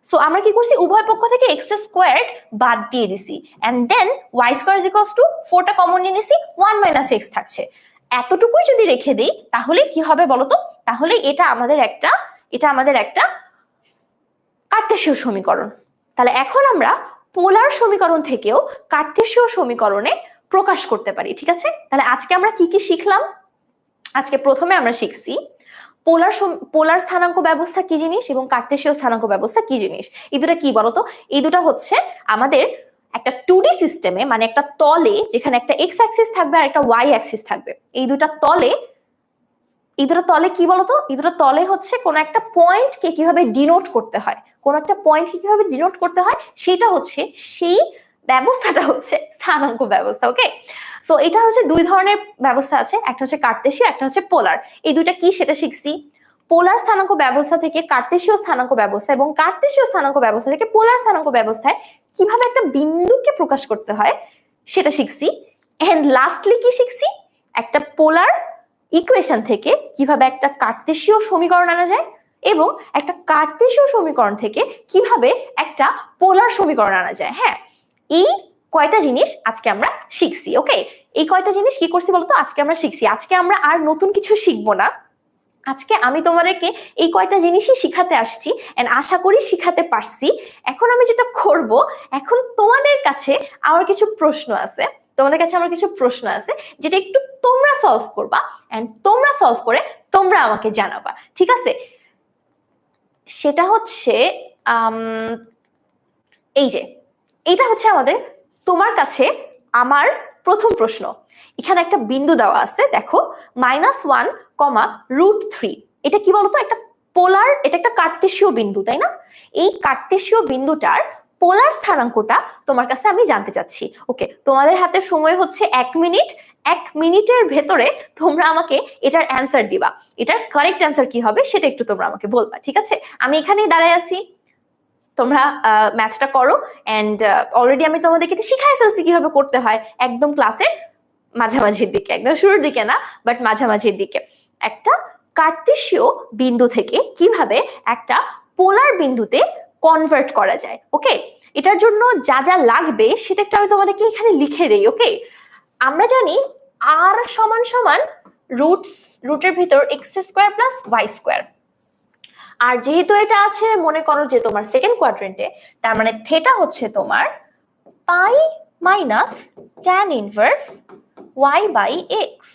Speaker 1: সো আমরা কি করছি উভয় পক্ষ থেকে এক্স স্কোয়ার্ড বাদ দিয়ে দিছি, and then y square is equals to 4টা কমন নিয়ে নিছি, 1 মাইনাস এক্স থাকছে। এতটুকুই যদি রেখে দিই তাহলে কি হবে বলতো, তাহলে এটা আমাদের একটা কার্তেশীয় সমীকরণ। তাহলে এখন আমরা পোলার সমীকরণ থেকেও কার্তেশীয় সমীকরণে প্রকাশ করতে পারি, ঠিক আছে? তাহলে আজকে আমরা কি কি শিখলাম, আজকে প্রথমে আমরা শিখছি পোলার স্থানাঙ্ক ব্যবস্থা কি জিনিস এবং কার্তেশীয় স্থানাঙ্ক ব্যবস্থা কি জিনিস। এই দুটা কি বলতো, এই দুটা হচ্ছে আমাদের একটা 2D সিস্টেমে, মানে একটা তলে যেখানে একটা এক্স অ্যাক্সিস থাকবে আর একটা ওয়াই অ্যাক্সিস থাকবে, এই দুটা তলে কি বলতো, এই দুটো তলে হচ্ছে কোন একটা পয়েন্টকে কিভাবে ডিনোট করতে হয়, কোন একটা পয়েন্টকে কিভাবে ডিনোট করতে হয় সেটা হচ্ছে, সেই ব্যবস্থাটা হচ্ছে স্থানাঙ্ক ব্যবস্থা। ওকে, সো এটা হচ্ছে দুই ধরনের ব্যবস্থা আছে, একটা হচ্ছে কার্তেশীয়, একটা হচ্ছে পোলার। এই দুইটা কি সেটা শিখছি। পোলার স্থানাঙ্ক ব্যবস্থা থেকে কার্তেশীয় স্থানাঙ্ক ব্যবস্থা এবং কার্তেশীয় স্থানাঙ্ক ব্যবস্থা থেকে পোলার স্থানাঙ্ক ব্যবস্থায় কিভাবে একটা বিন্দুকে প্রকাশ করতে হয় সেটা শিখছি। এন্ড লাস্টলি কি শিখছি, একটা পোলার ইকুয়েশন থেকে কিভাবে একটা কার্তেশীয় সমীকরণ আনা যায় এবং একটা কার্তেশীয় সমীকরণ থেকে কিভাবে একটা পোলার সমীকরণ আনা যায়। হ্যাঁ, এই কয়টা জিনিস আজকে আমরা শিখছি। ওকে, এই কয়টা জিনিস কি করছি বলতো, আজকে আমরা শিখছি। আজকে আমরা আর নতুন কিছু শিখবো না, আজকে আমি তোমাদেরকে এই কয়টা জিনিসই শিখাতে আসছি এন্ড আশা করি শিখাতে পারছি। এখন আমি যেটা করব, এখন তোমাদের কাছে আমার কিছু প্রশ্ন আছে, তোমাদের কাছে আমার কিছু প্রশ্ন আছে যেটা একটু তোমরা সলভ করবা এন্ড তোমরা সলভ করে তোমরা আমাকে জানাবা, ঠিক আছে? সেটা হচ্ছে এই যে, এটা হচ্ছে আমাদের তোমার কাছে আমার প্রথম প্রশ্ন। এখানে একটা বিন্দু দেওয়া আছে, দেখো -1, এটা কি বলতো, একটা পোলার, এটা একটা কার্তেশীয় বিন্দু, তাই না? এই কার্তেশীয় বিন্দুটার পোলার স্থানাঙ্কটা তোমার কাছে আমি জানতে চাচ্ছি। ওকে, তোমাদের হাতে সময় হচ্ছে 1 মিনিট। 1 মিনিটের ভেতরে তোমরা আমাকে এটার অ্যান্সার দিবা। এটার কারেক্ট অ্যান্সার কি হবে সেটা একটু তোমরা আমাকে বলবা, ঠিক আছে? আমি এখানেই দাঁড়ায় আছি, তোমরা ম্যাথটা করো। এন্ড অলরেডি আমি তোমাদেরকে এটা শিখাই ফেলছি কিভাবে করতে হয়, একদম ক্লাসের মাঝামাঝির দিকে, একদম শুরুর দিকে না, বাট মাঝামাঝির দিকে। একটা কার্তেশীয় বিন্দু থেকে কিভাবে একটা পোলার বিন্দুতে কনভার্ট করা যায়। ওকে, এটার জন্য যা যা লাগবে সেটা একটু আমি তোমাদেরকে এখানে লিখে দেই। ওকে, আমরা জানি r সমান সমান রুটের ভিতর x² প্লাস y²। আর যেহেতু এটা আছে মনে করো যে তোমার সেকেন্ড কোয়াড্রেন্টে, তার মানে থেটা হচ্ছে তোমার pi minus tan inverse y by x.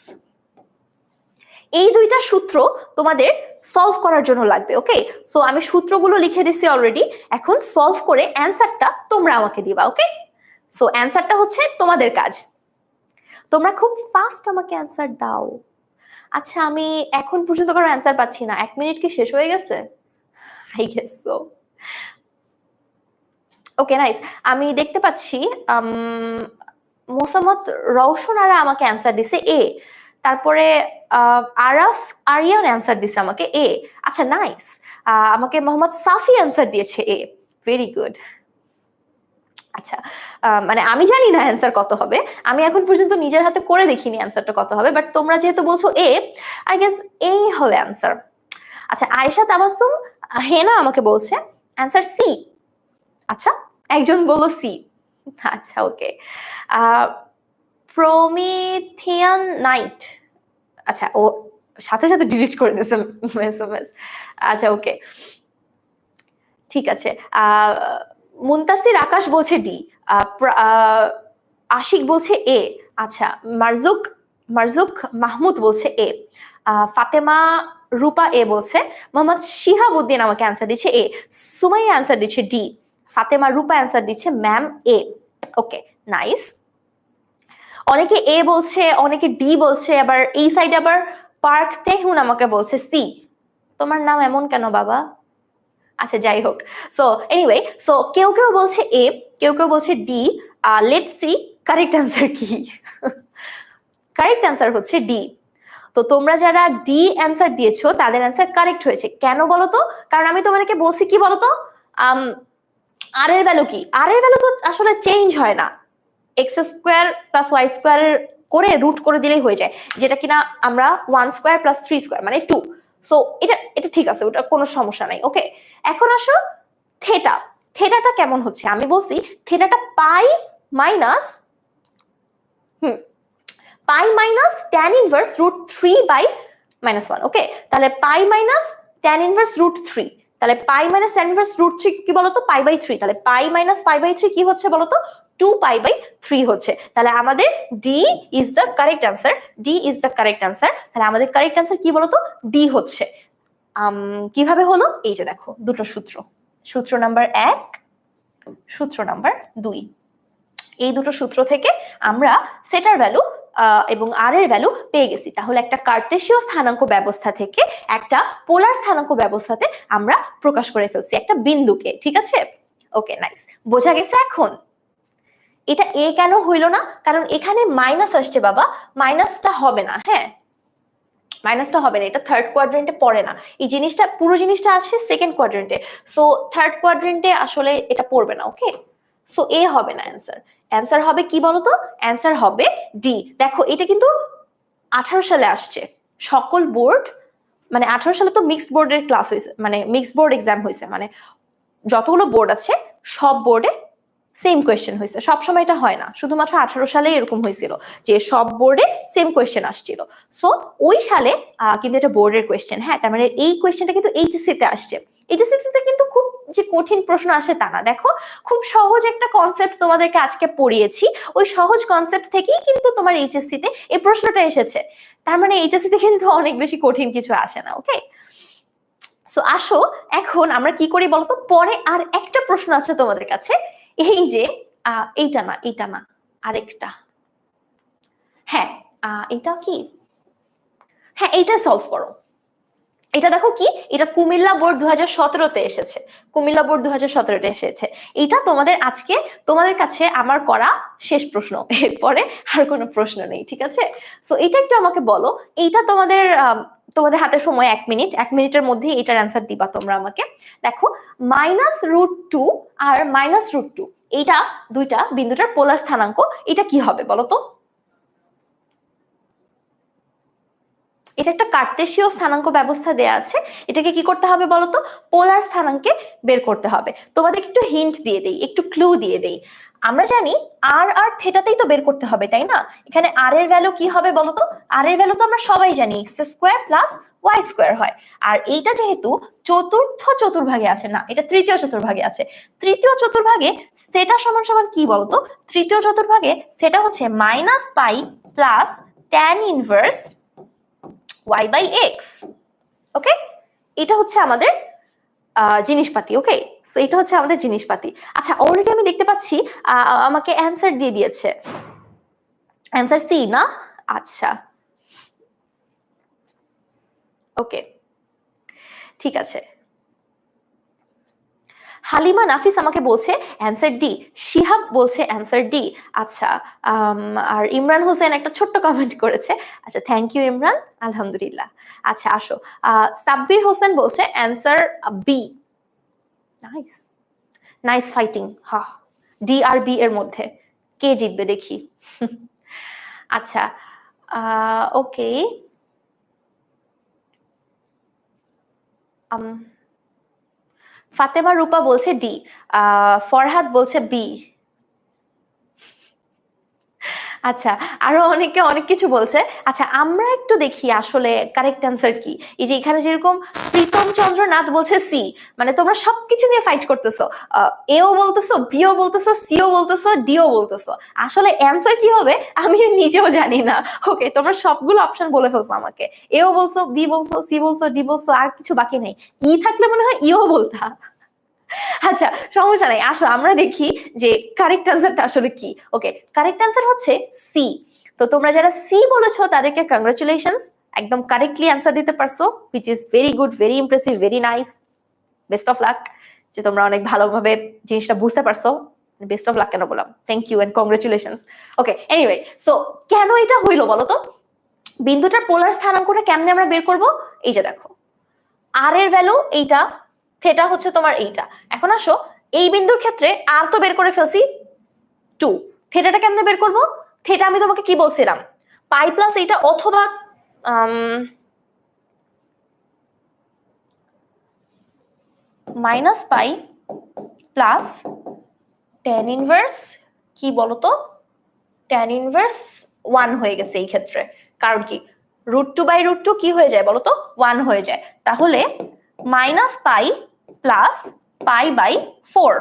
Speaker 1: এই দুইটা সূত্র তোমাদের সলভ করার জন্য লাগবে। ওকে, সো আমি সূত্রগুলো লিখে দিছি অলরেডি, এখন সলভ করে অ্যান্সারটা তোমরা আমাকে দিবা। ওকে, সো অ্যান্সারটা হচ্ছে তোমাদের কাজ, তোমরা খুব ফাস্ট আমাকে অ্যান্সার দাও। আচ্ছা, আমি এখন পর্যন্ত কারো অ্যান্সার পাচ্ছি না, 1 মিনিট কি শেষ হয়ে গেছে? I guess so. Okay, nice. আমি দেখতে পাচ্ছি মোসাম্মদ রওশন আরা আমাকে অ্যান্সার দিছে এ, তারপরে আরাফ আরিয়ান অ্যান্সার দিছে আমাকে এ। আচ্ছা, নাইস। আমাকে মোহাম্মদ সাফি অ্যান্সার দিয়েছে এ, ভেরি গুড। আচ্ছা, মানে আমি জানি না অ্যান্সার কত হবে, আমি এখন পর্যন্ত নিজের হাতে করে দেখিনি অ্যান্সারটা কত হবে, বাট তোমরা যেহেতু বলছো এ, আই গেস এ হবে অ্যান্সার। আচ্ছা, আয়েশা তাবাসসুম হেনা আমাকে বলছে অ্যান্সার সি। আচ্ছা, একজন বলল সি। আচ্ছা, ওকে। প্রমিথিয়ান নাইট, আচ্ছা, ও সাথে সাথে ডিলিট করে দিয়েছে এসএমএস। আচ্ছা, ওকে, ঠিক আছে। মুনতাসির আকাশ বলছে ডি, আশিক বলছে এ। আচ্ছা, মারজুক মাহমুদ বলছে এ, ফাতেমা রূপা এ বলছে, মোহাম্মদ শিহাবুদ্দিন আমাকে অ্যান্সার দিচ্ছে এ, সুমাইয়া অ্যান্সার দিচ্ছে ডি, ফাতেমা রূপা অ্যান্সার দিচ্ছে ম্যাম এ। ওকে, নাইস। অনেকে এ বলছে, অনেকে ডি বলছে, আবার এই সাইডে আবার পার্ক তেহুন আমাকে বলছে সি। তোমার নাম এমন কেন বাবা? আচ্ছা, যাই হোক। সো এনিওয়ে, সো কেউ কেউ বলছে এ, কেউ কেউ বলছে D. Let's see correct answer কি। কারেক্ট অ্যান্সার হচ্ছে ডি। তো তোমরা যারা ডি অ্যান্সার দিয়েছো তাদের অ্যান্সার কারেক্ট হয়েছে। কেন বলো তো? কারণ আমি তোমাদেরকে বলছি কি বলতো, আর এর ভ্যালু কি, আর এর ভ্যালু তো আসলে চেঞ্জ হয় না, x² প্লাস y² করে রুট করে দিলেই হয়ে যায়, যেটা কিনা আমরা 1² প্লাস 3² মানে 2। সো এটা ঠিক আছে, ওটা কোনো সমস্যা নাই। ওকে, এখন আসো থেটা। থেটাটা কেমন হচ্ছে আমি বলছি, থেটাটা পাই মাইনাস tan ইনভার্স √3/-1। ওকে, তাহলে পাই মাইনাস tan ইনভার্স √3, তাহলে পাই মাইনাস tan ইনভার্স √3 কি বলতো, π/3। তাহলে পাই মাইনাস π/3 কি হচ্ছে বলতো, 2π/3 হচ্ছে। তাহলে আমাদের D is the correct answer, D is the correct answer. তাহলে আমাদের কারেক্ট অ্যান্সার কি বলতো, ডি হচ্ছে। কিভাবে হলো, এই যে দেখো দুটো সূত্র, সূত্র নাম্বার 1, সূত্র নাম্বার 2, এই দুটো সূত্র থেকে আমরা সেটার ভ্যালু এবং আর এর ভ্যালু পেয়ে গেছি, তাহলে একটা কার্তেশীয় স্থানাঙ্ক ব্যবস্থা থেকে একটা পোলার স্থানাঙ্ক ব্যবস্থাতে আমরা প্রকাশ করে ফেলছি একটা বিন্দুকে, ঠিক আছে? ওকে, নাইস, বোঝা গেছে এখন? এটা এ কেন হইল না? কারণ এখানে মাইনাস আসছে বাবা, মাইনাসটা হবে না, হ্যাঁ মাইনাসটা হবে না, এটা থার্ড কোয়াড্রেন্টে পড়ে না, এই জিনিসটা পুরো জিনিসটা আছে সেকেন্ড কোয়াড্রেন্টে, সো থার্ড কোয়াড্রেন্টে আসলে এটা পড়বে না। ওকে, সো এ হবে না অ্যান্সার, অ্যান্সার হবে কি বলতো? অ্যান্সার হবে ডি। দেখো এটা কিন্তু 18 সালে আসছে, সকল বোর্ড মানে 18 সালে তো মিক্সড বোর্ডের ক্লাস হয়েছে, মানে মিক্সড বোর্ড এক্সাম হয়েছে, মানে যতগুলো বোর্ড আছে সব বোর্ডে সেম কোয়েশ্চেন হয়েছে, সবসময় এটা হয় না, শুধুমাত্র 18 সালে এরকম হয়েছিল যে সব বোর্ডে সেম কোয়েশ্চেন আসছিল। সো ওই সালে কিন্তু এটা বোর্ডের কোয়েশ্চেন, হ্যাঁ, তার মানে এই কোয়েশ্চেনটা কিন্তু এইচএসসি তে আসছে। এইচএসসি তে কিন্তু খুব যে কঠিন প্রশ্ন আসে তা না, দেখো খুব সহজ একটা কনসেপ্ট তোমাদেরকে আজকে পড়িয়েছি, ওই সহজ কনসেপ্ট থেকেই কিন্তু তোমার এইচএসসি তে এই প্রশ্নটা এসেছে, তার মানে এইচএসসি তে কিন্তু অনেক বেশি কঠিন কিছু আসে না। ওকে, সো আসো এখন আমরা কি করি বলতো, পরে আর একটা প্রশ্ন আছে তোমাদের কাছে, এই যে এইটা না, এইটা না, আরেকটা, হ্যাঁ এটা কি, হ্যাঁ এইটা সলভ করো। এটা দেখো কি, এটা কুমিল্লা বোর্ড 2017-তে এসেছে, কুমিল্লা বোর্ড 2017-তে এসেছে। এটা তোমাদের আজকে তোমাদের কাছে আমার করা শেষ প্রশ্ন, এরপরে আর কোনো প্রশ্ন নেই, ঠিক আছে? সো এটা একটু আমাকে বলো, এইটা তোমাদের তোমাদের হাতে সময় 1 মিনিট, 1 মিনিটের মধ্যে এটার অ্যান্সার দিবা তোমরা আমাকে। দেখো -√2 আর -√2 এইটা দুইটা বিন্দুটার পোলার স্থানাঙ্ক, এটা কি হবে বলো তো? এটা একটা কার্তেশীয় স্থানাঙ্ক ব্যবস্থা দেয়া আছে, এটাকে কি করতে হবে বলতো? পোলার স্থানাঙ্কে বের করতে হবে। তোমাদের একটু হিন্ট দিয়ে দেই, একটু ক্লু দিয়ে দেই। আমরা জানি আর আর থেটাতেই তো বের করতে হবে, তাই না? এখানে আর এর ভ্যালু কি হবে বলতো? আর এর ভ্যালু তো আমরা সবাই জানি x² + y² হয়, আর এইটা যেহেতু চতুর্থ চতুর্ভাগে আছে, না এটা তৃতীয় চতুর্ভাগে আছে, তৃতীয় চতুর্ভাগে সেটা সমান সমান কি বলতো? তৃতীয় চতুর্ভাগে সেটা হচ্ছে -π + tan ইনভার্স y/x। ওকে, এটা হচ্ছে আমাদের জিনিসপাতি। ওকে, সো এটা হচ্ছে আমাদের জিনিসপাতি। আচ্ছা, অলরেডি আমি দেখতে পাচ্ছি আমাকে অ্যান্সার দিয়ে দিয়েছে, অ্যান্সার সি না? আচ্ছা, ওকে, ঠিক আছে। হালিমা নাফিস আমাকে বলছে অ্যান্সার ডি, শিহাব বলছে অ্যান্সার ডি। আচ্ছা, আর ইমরান হোসেন একটা ছোট্ট কমেন্ট করেছে, আচ্ছা থ্যাংক ইউ ইমরান, আলহামদুলিল্লাহ। আচ্ছা আসো, সাব্বির হোসেন বলছে answer B. Nice, nice fighting. হা, ডি আর বি এর মধ্যে কে জিতবে দেখি। আচ্ছা, ওকে, ফাতেমা রূপা বলছে ডি, ফরহাদ বলছে বি। আচ্ছা, আরো অনেকে অনেক কিছু বলছে। আচ্ছা, আমরা একটু দেখি আসলে কারেক্ট অ্যান্সার কি। এই যে এখানে যেরকম প্রীতম চন্দ্র নাথ বলছে সি, মানে তোমরা সবকিছু নিয়ে ফাইট করতেছো, এও বলতেছো, বিও বলতেছো, সিও বলতেছো, ডিও বলতেছো, আসলে অ্যান্সার কি হবে আমি নিজেও জানি না। ওকে, তোমরা সবগুলো অপশন বলে ফেলছো আমাকে, এও বলছো, বি বলছো, সি বলছো, ডি বলছো, আর কিছু বাকি নেই। ই থাকলে মনে হয় ইও বলতা। আচ্ছা, সমস্যা নাই, আসো আমরা দেখি যে কারেক্ট অ্যান্সারটা আসলে কি। ওকে, কারেক্ট অ্যান্সার হচ্ছে সি। তো তোমরা যারা সি বলেছো তাদেরকে কংগ্রাচুলেশনস, একদম কারেক্টলি অ্যান্সার দিতে পারছো, which is very good, very impressive, very nice, best of luck, যে তোমরা অনেক ভালোভাবে জিনিসটা বুঝতে পারছো। বেস্ট অফ লাক কেন বললাম, thank you and congratulations. Okay, anyway, so কেন এটা হইলো বলো তো? বিন্দুটার পোলার স্থানাঙ্কটা কেমনে আমরা বের করব? এই যে দেখো, আর এর ভ্যালু এইটা, থেটা হচ্ছে তোমার এইটা। এখন আসো, এই বিন্দুর ক্ষেত্রে আর তো বের করে ফেলছি 2, থেটাটা কেমনে বের করব? থেটা আমি তোমাকে কি বলছিলাম, পাই প্লাস এইটা অথবা -π প্লাস tan ইনভার্স কি বলতো, tan ইনভার্স 1 হয়ে গেছে এই ক্ষেত্রে, কারণ কি √2/√2 কি হয়ে যায় বলতো, 1 হয়ে যায়, তাহলে -π প্লাস π/4।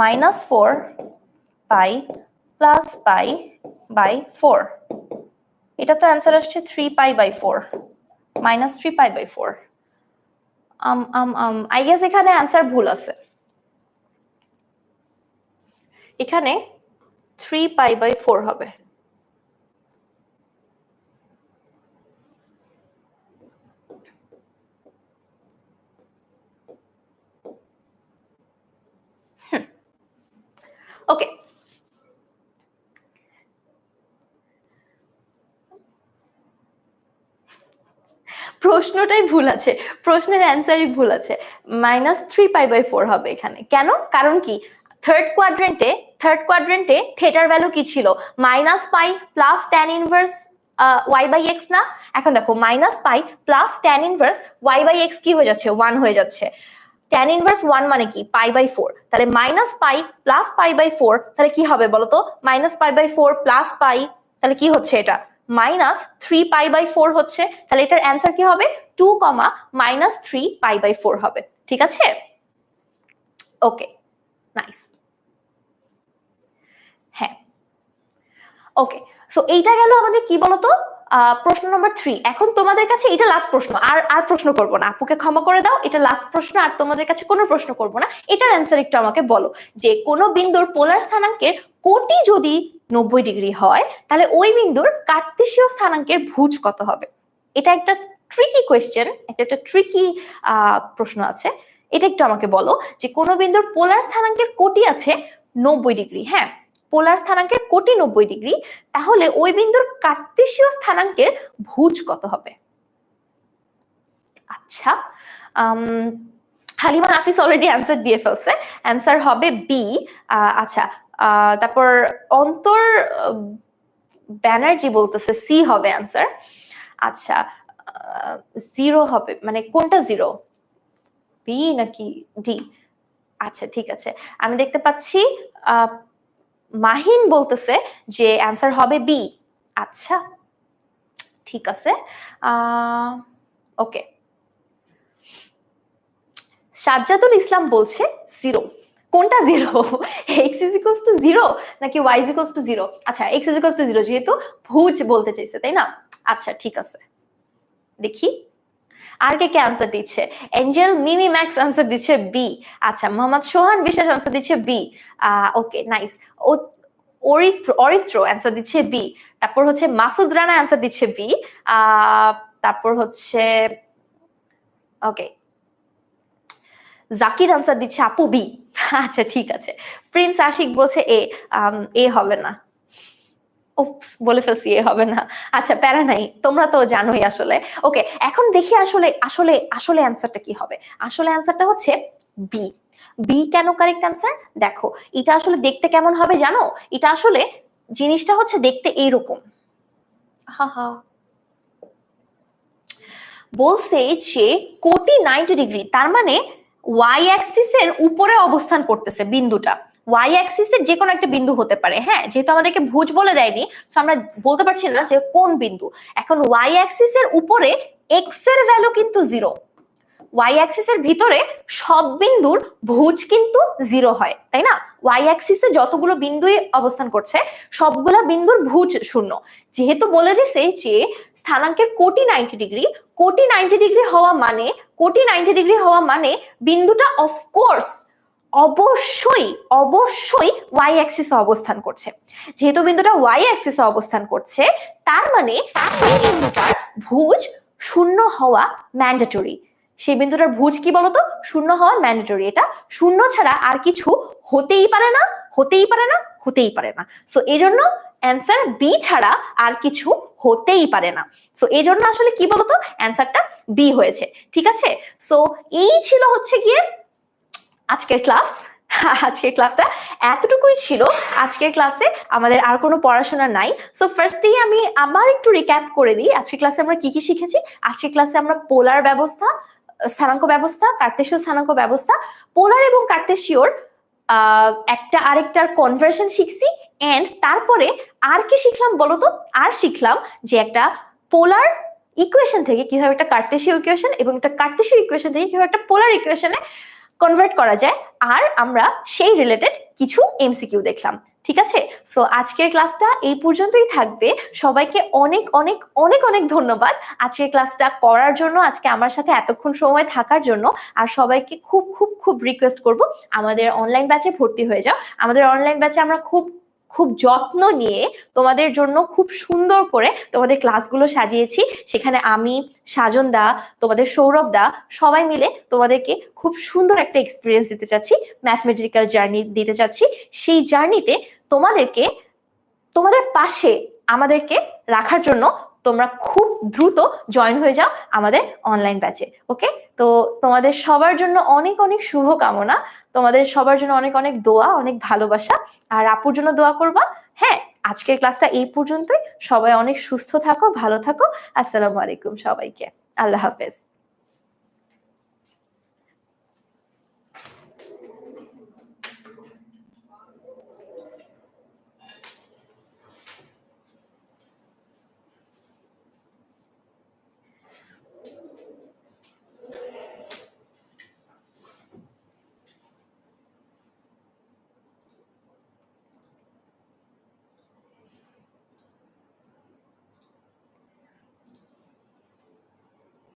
Speaker 1: -4π প্লাস π/4, এটা তো অ্যান্সার আসছে 3π/4, -3π/4। আই গেস এখানে অ্যান্সার ভুল আছে, এখানে 3π/4 হবে। ওকে, প্রশ্নটাই ভুল আছে, প্রশ্নের অ্যান্সারই ভুল আছে, -3π/4 হবে এখানে। কেন? কারণ কি, থার্ড কোয়াড্রেন্টে থেটার ভ্যালু কি ছিল? -π প্লাস tan ইনভার্স y/x না? এখন দেখো -π প্লাস tan ইনভার্স y/x কি হয়ে যাচ্ছে? 1 হয়ে যাচ্ছে। tan ইনভার্স 1 মানে কি? π/4। তাহলে -π প্লাস π/4 তাহলে কি হবে বলো তো? -π/4 প্লাস π, তাহলে কি হচ্ছে এটা? -3π/4 হচ্ছে। তাহলে এটার অ্যান্সার কি হবে? 2, -3π/4 হবে। ঠিক আছে? Okay, nice. হ্যাঁ, ওকে, সো এইটা গেল আমাদের কি বলতো প্রশ্ন নম্বর 3। এখন তোমাদের কাছে এটা লাস্ট প্রশ্ন, আর প্রশ্ন করব না, আপুকে ক্ষমা করে দাও, এটা লাস্ট প্রশ্ন, আর তোমাদের কাছে কোনো প্রশ্ন করব না। এটার অ্যান্সার একটু আমাকে বলো যে কোন বিন্দুর পোলার স্থানাঙ্কের কোটি যদি 90 ডিগ্রি হয় তাহলে ওই বিন্দুর কার্তেশীয় স্থানাঙ্কের ভুজ কত হবে? এটা একটা ট্রিকি কোয়েশ্চেন, একটা ট্রিকি প্রশ্ন আছে। এটা একটু আমাকে বলো যে কোন বিন্দুর পোলার স্থানাঙ্কের কোটি আছে 90 ডিগ্রি, হ্যাঁ, পোলার স্থানাঙ্কের কোটি 90 ডিগ্রি, তাহলে ওই বিন্দুর কার্তেশীয় স্থানাঙ্কের ভুজ কত হবে? আচ্ছা, হালিমা নাফিস অলরেডি অ্যান্সার দিয়ে ফেলছে, অ্যান্সার হবে বি। আচ্ছা, তারপর অন্তর ব্যানার্জি বলতেছে সি হবে অ্যান্সার। আচ্ছা, 0 হবে, মানে কোনটা 0, বি নাকি ডি? আচ্ছা ঠিক আছে, আমি দেখতে পাচ্ছি মাহিন বলতেছে যে অ্যান্সার হবে বি। আচ্ছা ঠিক আছে, ওকে। সাজ্জাদুল ইসলাম বলছে 0। কোনটা 0? x is equals to 0 নাকি y is equals to 0? আচ্ছা, x is equals to 0 যেহেতু ভুজ বলতে চাইছে, তাই না? আচ্ছা ঠিক আছে, দেখি আর কে কে আনসার দিচ্ছে। এঞ্জেল মিমি ম্যাক্স আনসার দিচ্ছে বি। আচ্ছা, মোহাম্মদ সোহান বিশ্বাস আনসার দিচ্ছে বি। ওকে, নাইস। অরিত্র অ্যান্সার দিচ্ছে বি। তারপর হচ্ছে মাসুদ রানা অ্যান্সার দিচ্ছে বি। তারপর হচ্ছে ওকে, জাকির আনসার দিচ্ছে আপু বি। আচ্ছা ঠিক আছে, প্রিন্স আশিক বলছে এ হবে না, উপস বলে ফেলছি এ হবে না। আচ্ছা প্যারা নাই, তোমরা তো জানোই আসলে। ওকে, এখন দেখি আসলে আসলে আসলে অ্যান্সারটা কি হবে। আসলে অ্যান্সারটা হচ্ছে বি। বি কেন কারেক্ট অ্যান্সার? দেখো এটা আসলে দেখতে কেমন হবে জানো? এটা আসলে জিনিসটা হচ্ছে দেখতে এইরকম, হা হা, বলছে যে কোটি 90 ডিগ্রি, তার মানে ওয়াই অ্যাক্সিসের উপরে অবস্থান করতেছে বিন্দুটা। ওয়াই অ্যাক্সিসের যে কোনো একটা বিন্দু হতে পারে, হ্যাঁ, যেহেতু আমাদেরকে ভুজ বলে দেয়নি তো আমরা বলতে পারছি না যে কোন বিন্দু। এখন ওয়াই অ্যাক্সিসের উপরে এক্স এর ভ্যালু কিন্তু 0। ওয়াই অ্যাক্সিসের ভিতরে সব বিন্দুর ভুজ কিন্তু 0 হয়, তাই না? ওয়াই অ্যাক্সিসে যতগুলো বিন্দুই অবস্থান করছে সবগুলা বিন্দুর ভুজ 0। যেহেতু বলে দিছে যে স্থানাঙ্কের কোটি 90 ডিগ্রি, কোটি 90 ডিগ্রি হওয়া মানে, কোটি 90 ডিগ্রি হওয়া মানে বিন্দুটা অফকোর্স অবশ্যই অবশ্যই ওয়াই অ্যাক্সিসে অবস্থান করছে। যেহেতু বিন্দুটা ওয়াই অ্যাক্সিসে অবস্থান করছে তার মানে সেই বিন্দুটার ভুজ 0 হওয়া ম্যান্ডেটরি। সেই বিন্দুটার ভুজ কি বলতো? 0 হওয়া ম্যান্ডেটরি। এটা 0 ছাড়া আর কিছু হতেই পারে না, হতেই পারে না, হতেই পারে না। সো এই জন্য অ্যান্সার বি ছাড়া আর কিছু হতেই পারে না। সো এই জন্য আসলে কি বলতো অ্যান্সারটা বি হয়েছে। ঠিক আছে, সো এই ছিল হচ্ছে গিয়ে আজকের ক্লাস। আজকের ক্লাসটা এতটুকুই ছিল। আজকের ক্লাসে আমাদের আর কোনো পড়াশোনা নাই। সো ফার্স্টেই আমি আবার একটু রিক্যাপ করে দিই আজকের ক্লাসে আমরা কি কি শিখেছি। আজকের ক্লাসে আমরা পোলার ব্যবস্থা, স্থানাঙ্ক ব্যবস্থা, কার্তেশীয় স্থানাঙ্ক ব্যবস্থা, পোলার এবং কার্তেশীয়র একটা আরেকটার কনভার্সন শিখছি। এন্ড তারপরে আর কি শিখলাম বলতো? আর শিখলাম যে একটা পোলার ইকুয়েশন থেকে কিভাবে একটা কার্তেশীয় ইকুয়েশন এবং একটা কার্তেশীয় ইকুয়েশন থেকে কিভাবে একটা পোলার ইকুয়েশনে কনভার্ট করা যায়, আর আমরা সেই রিলেটেড কিছু এমসিকিউ দেখলাম। ঠিক আছে? সো আজকের ক্লাসটা এই পর্যন্তই থাকবে। সবাইকে অনেক অনেক অনেক অনেক ধন্যবাদ আজকের ক্লাসটা করার জন্য, আজকে আমার সাথে এতক্ষণ সময় থাকার জন্য। আর সবাইকে খুব খুব খুব রিকোয়েস্ট করব আমাদের অনলাইন ব্যাচে ভর্তি হয়ে যাও। আমাদের অনলাইন ব্যাচে আমরা খুব খুব যত্ন নিয়ে তোমাদের জন্য খুব সুন্দর করে তোমাদের ক্লাসগুলো সাজিয়েছি। সেখানে আমি, সাজন দা, তোমাদের সৌরভ দা সবাই মিলে তোমাদেরকে খুব সুন্দর একটা এক্সপিরিয়েন্স দিতে চাচ্ছি, ম্যাথমেটিক্যাল জার্নি দিতে চাচ্ছি। সেই জার্নিতে তোমাদেরকে, তোমাদের পাশে আমাদেরকে রাখার জন্য তোমরা খুব দ্রুত জয়েন হয়ে যাও আমাদের অনলাইন ব্যাচে। ওকে, তো তোমাদের সবার জন্য অনেক অনেক শুভকামনা, তোমাদের সবার জন্য অনেক অনেক দোয়া, অনেক ভালোবাসা। আর আপুর জন্য দোয়া করবা। হ্যাঁ, আজকের ক্লাসটা এই পর্যন্তই। সবাই অনেক সুস্থ থাকো, ভালো থাকো। আসসালামু আলাইকুম সবাইকে। আল্লাহ হাফেজ।